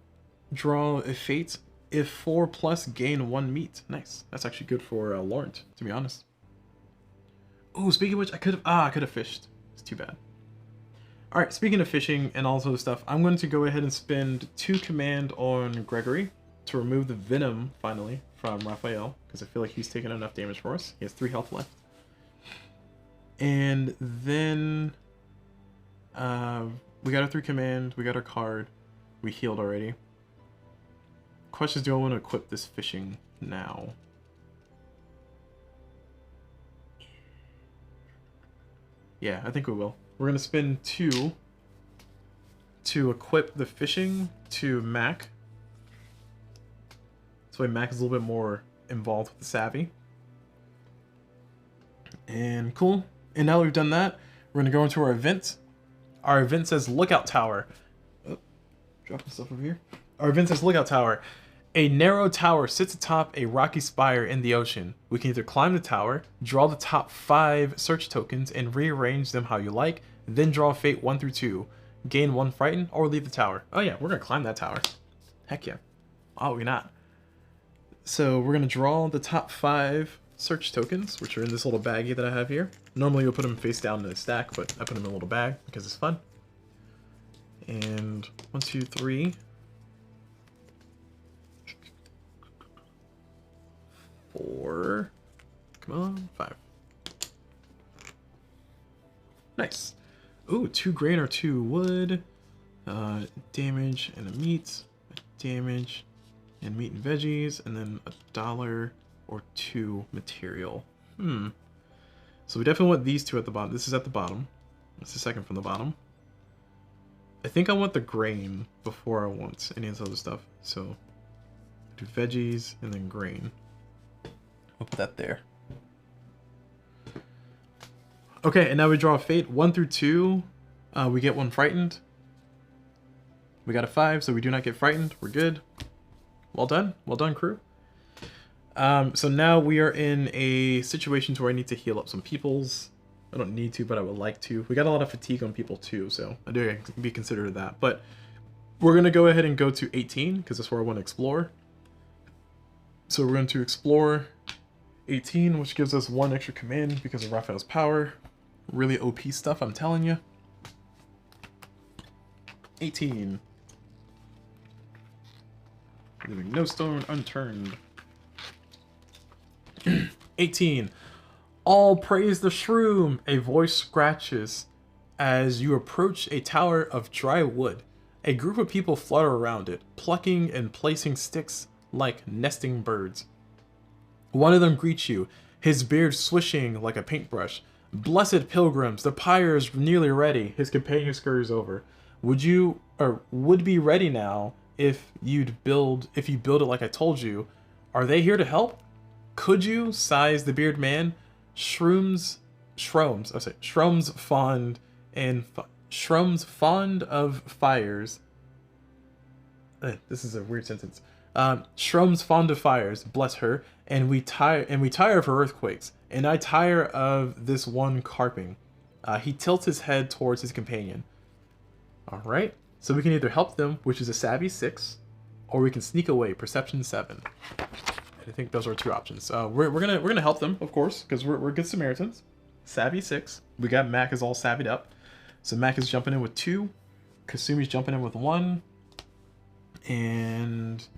a fate. If 4+, gain 1 meat. Nice. That's actually good for Laurent, to be honest. Oh, speaking of which, I could have fished. It's too bad. All right, speaking of fishing and all this stuff, I'm going to go ahead and spend 2 command on Gregory to remove the venom, finally, from Raphael, because I feel like he's taken enough damage for us. He has 3 health left. And then we got our 3 command, we got our card, we healed already. Question is, do I want to equip this fishing now? Yeah, I think we will. We're going to spend 2 to equip the fishing to Mac. This way Mac is a little bit more involved with the savvy. And cool. And now that we've done that, we're going to go into our event. Our event says Lookout Tower. Oh, dropping stuff over here. Our event says Lookout Tower. A narrow tower sits atop a rocky spire in the ocean. We can either climb the tower, draw the top 5 search tokens, and rearrange them how you like, then draw fate 1 through 2. Gain 1 frighten, or leave the tower. Oh yeah, we're going to climb that tower. Heck yeah. Oh, we're not. So we're going to draw the top 5 search tokens, which are in this little baggie that I have here. Normally you'll put them face down in a stack, but I put them in a little bag because it's fun. And 1, 2, 3... 4, come on, 5. Nice. Ooh, 2 grain or 2 wood, damage and a meat, damage and meat and veggies, and then $1 or 2 material. So we definitely want these 2 at the bottom. This is at the bottom. That's the second from the bottom. I think I want the grain before I want any of this other stuff. So do veggies and then grain. I'll put that there. Okay, and now we draw a fate. 1 through 2, we get 1 frightened. We got a 5, so we do not get frightened. We're good. Well done. Well done, crew. So now we are in a situation where I need to heal up some peoples. I don't need to, but I would like to. We got a lot of fatigue on people too, so I do be considerate of that. But we're going to go ahead and go to 18, because that's where I want to explore. So we're going to explore 18, which gives us 1 extra command because of Raphael's power. Really OP stuff, I'm telling you. 18. Leaving no stone unturned. 18. All praise the shroom. A voice scratches as you approach a tower of dry wood. A group of people flutter around it, plucking and placing sticks like nesting birds. One of them greets you, his beard swishing like a paintbrush. Blessed pilgrims, the pyre is nearly ready. His companion scurries over. Would be ready now if you build it like I told you. Are they here to help? Could you? Sighs the beard man. Shroom's fond and Shrum's fond of fires. This is a weird sentence. Shrum's fond of fires, bless her, and we tire of her earthquakes, and I tire of this one carping. He tilts his head towards his companion. Alright, so we can either help them, which is a savvy 6, or we can sneak away, perception 7. I think those are 2 options. We're gonna help them, of course, because we're good Samaritans. Savvy 6. We got Mac is all savvied up. So Mac is jumping in with 2. Kasumi's jumping in with 1. And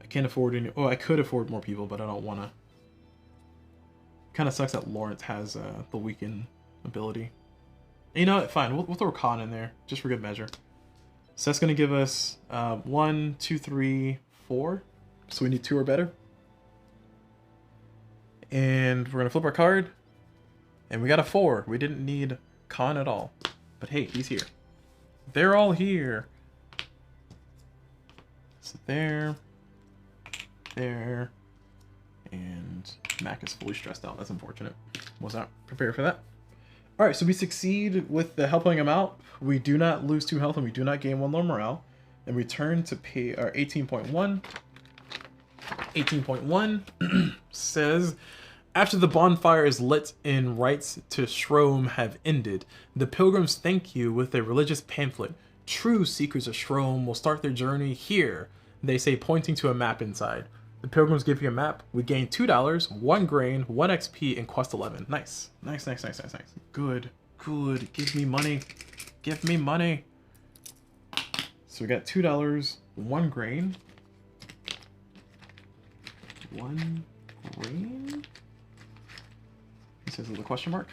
I can't afford any. Oh, I could afford more people, but I don't want to. Kind of sucks that Lawrence has the weaken ability. And you know what? Fine. We'll throw Khan in there just for good measure. So that's going to give us 1, 2, 3, 4. So we need 2 or better. And we're going to flip our card. And we got a 4. We didn't need Khan at all. But hey, he's here. They're all here. So there. And Mac is fully stressed out. That's unfortunate. Was not prepared for that. Alright, so we succeed with the helping him out. We do not lose 2 health and we do not gain 1 low morale. And we turn to pay our 18.1. 18.1 says, after the bonfire is lit and rites to Shrome have ended, the pilgrims thank you with a religious pamphlet. True seekers of Shrome will start their journey here, they say, pointing to a map inside. The pilgrims give you a map. We gain $2, 1 grain, 1 XP, and quest 11. Nice. Nice. Good. Give me money. Give me money. So we got $2, 1 grain. 1 grain? This is the question mark.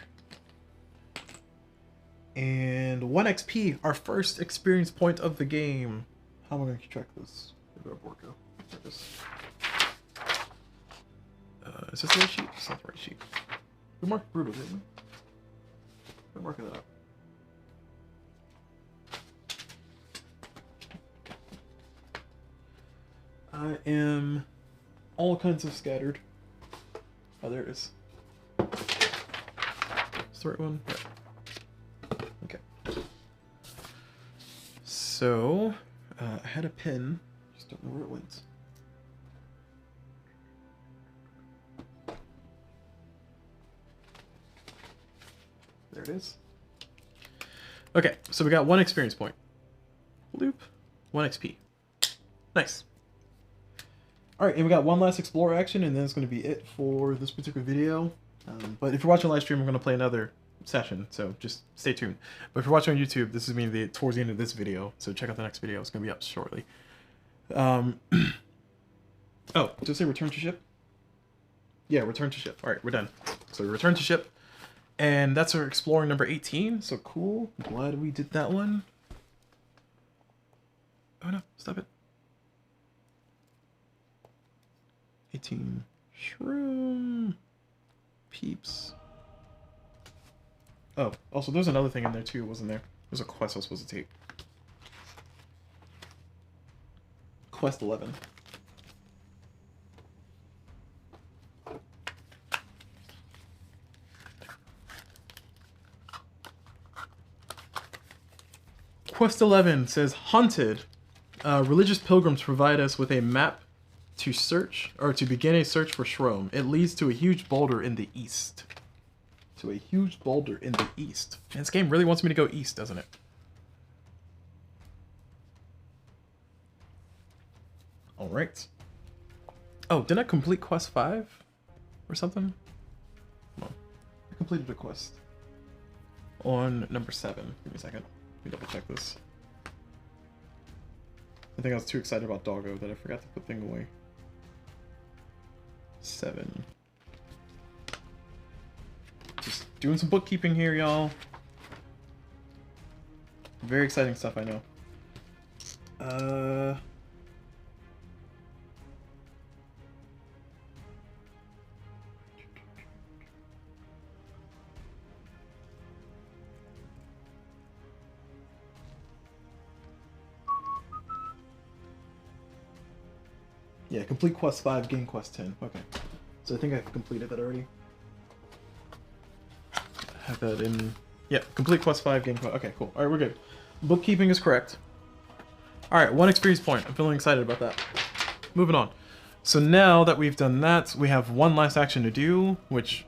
And 1 XP, our first experience point of the game. How am I going to track this? Where did our board go? There it is. Is this the right sheet? It's not the right sheet. We marked brutal, didn't we? We're marking that up. I am all kinds of scattered. Oh, there it is. Is the right one? Yeah. Okay. So, I had a pin. Just don't know where it went. There it is. Okay, so we got 1 experience point. Loop. 1 XP. Nice. Alright, and we got 1 last Explorer action, and then it's going to be it for this particular video. But if you're watching live stream, I'm going to play another session, so just stay tuned. But if you're watching on YouTube, this is going to be towards the end of this video, so check out the next video. It's going to be up shortly. Oh, did I say return to ship? Yeah, return to ship. Alright, we're done. So we return to ship. And that's our exploring number 18, so cool. Glad we did that one. Oh no, stop it. 18. Shroom. Peeps. Oh, also there's another thing in there too, wasn't there? There's a quest I was supposed to take. Quest 11. Quest 11 says, Haunted. Religious pilgrims provide us with a map to search, or to begin a search for Shrome. It leads to a huge boulder in the east. To a huge boulder in the east. And this game really wants me to go east, doesn't it? Alright. Oh, didn't I complete quest 5? Or something? Come on. I completed a quest. On number 7. Give me a second. Let me double check this. I think I was too excited about Doggo that I forgot to put thing away. 7. Just doing some bookkeeping here, y'all. Very exciting stuff, I know. Yeah, complete quest 5, gain quest 10. Okay. So I think I've completed that already. I have that in Yeah, complete quest 5 game code. Okay, cool. Alright, we're good. Bookkeeping is correct. Alright, 1 experience point. I'm feeling excited about that. Moving on. So now that we've done that, we have one last action to do, which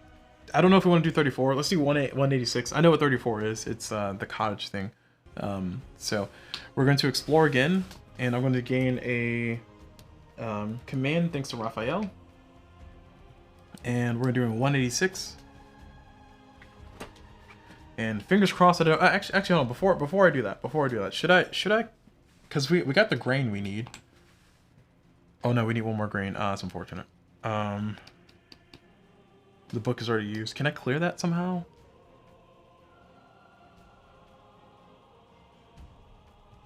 I don't know if we want to do 34. Let's do 186. I know what 34 is. It's the cottage thing. So we're going to explore again, and I'm going to gain a command thanks to Raphael. And we're doing 186. And fingers crossed. I don't actually hold on. Before I do that, should I? Because we got the grain we need. Oh no, we need one more grain. Ah, that's unfortunate. The book is already used. Can I clear that somehow?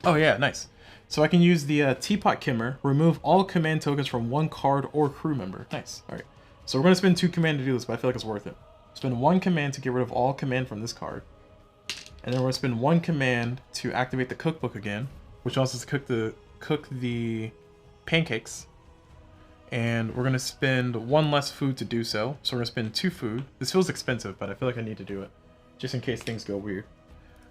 Oh yeah, nice. So I can use the Teapot Kimmer, remove all command tokens from one card or crew member. Nice. All right. So we're gonna spend 2 command to do this, but I feel like it's worth it. Spend 1 command to get rid of all command from this card. And then we're gonna spend 1 command to activate the cookbook again, which allows us to cook the pancakes. And we're gonna spend 1 less food to do so. So we're gonna spend 2 food. This feels expensive, but I feel like I need to do it, just in case things go weird.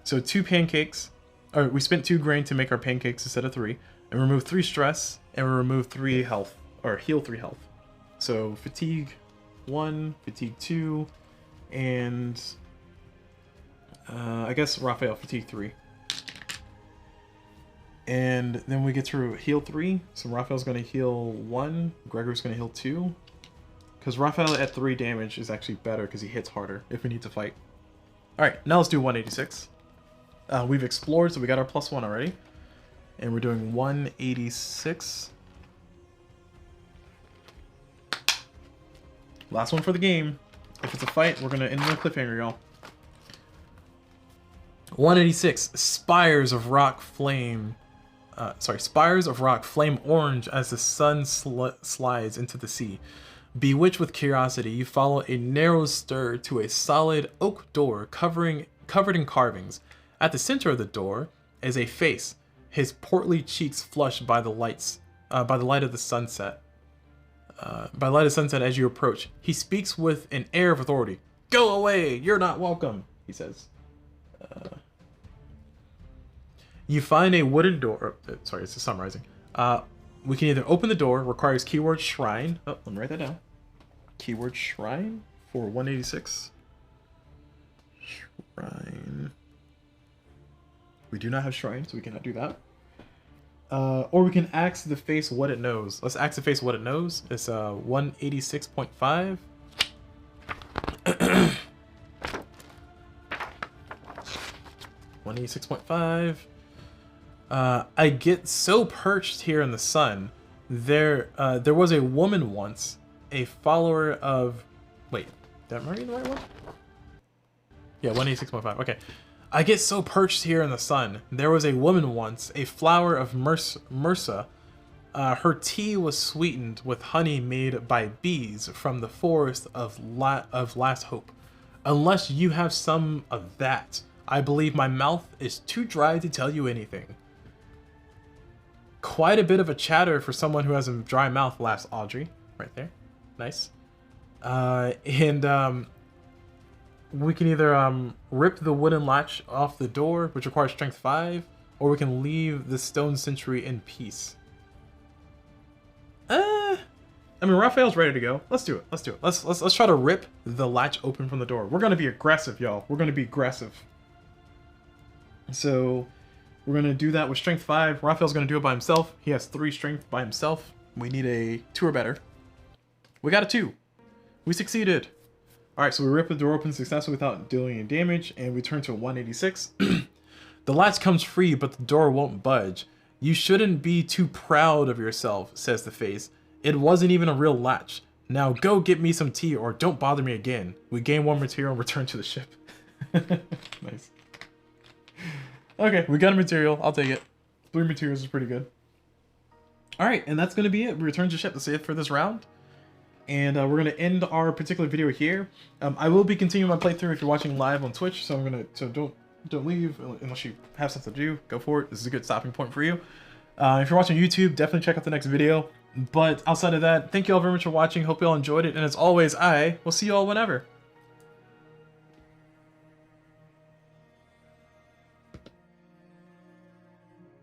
So 2 pancakes. Or we spent 2 grain to make our pancakes instead of 3, and remove 3 stress, and we remove 3 health, or heal 3 health. So fatigue 1, fatigue 2, and I guess Raphael fatigue 3. And then we get to heal 3. So Raphael's going to heal 1, Gregor's going to heal 2. Because Raphael at 3 damage is actually better because he hits harder if we need to fight. Alright, now let's do 186. We've explored, so we got our +1 already. And we're doing 186. Last one for the game. If it's a fight, we're going to end on a cliffhanger, y'all. 186. Spires of rock flame orange as the sun slides into the sea. Bewitched with curiosity, you follow a narrow stair to a solid oak door covered in carvings. At the center of the door is a face, his portly cheeks flushed by the light of the sunset. As you approach, he speaks with an air of authority. "Go away! You're not welcome," he says. You find a wooden door. Sorry, it's just summarizing. We can either open the door, requires keyword shrine. Oh, let me write that down. Keyword shrine for 186. Shrine. We do not have shrine, so we cannot do that. Or we can ask the face what it knows. Let's ask the face what it knows. It's 186.5. 186.5. I get so perched here in the sun. There was a woman once, a follower of... Wait, did I read the right one? Yeah, 186.5. Okay. I get so perched here in the sun. There was a woman once, a flower of Myrsa. Her tea was sweetened with honey made by bees from the forest of Last Hope. Unless you have some of that, I believe my mouth is too dry to tell you anything. Quite a bit of a chatter for someone who has a dry mouth, laughs Audrey. Right there. Nice. We can either rip the wooden latch off the door, which requires strength 5, or we can leave the stone sentry in peace. I mean, Raphael's ready to go. Let's do it. Let's do it. Let's try to rip the latch open from the door. We're gonna be aggressive, y'all. We're gonna be aggressive. So we're gonna do that with strength 5. Raphael's gonna do it by himself. He has 3 strength by himself. We need a 2 or better. We got a 2. We succeeded. Alright, so we rip the door open successfully without dealing any damage, and we turn to 186. The latch comes free, but the door won't budge. You shouldn't be too proud of yourself, says the face. It wasn't even a real latch. Now go get me some tea or don't bother me again. We gain 1 material and return to the ship. Nice. Okay, we got a material. I'll take it. 3 materials is pretty good. Alright, and that's going to be it. We return to the ship. That's it for this round. And we're going to end our particular video here. I will be continuing my playthrough if you're watching live on Twitch, so don't leave unless you have something to do. Go for it. This is a good stopping point for you. If you're watching YouTube, definitely check out the next video. But outside of that, thank you all very much for watching. Hope you all enjoyed it. And as always, I will see you all whenever.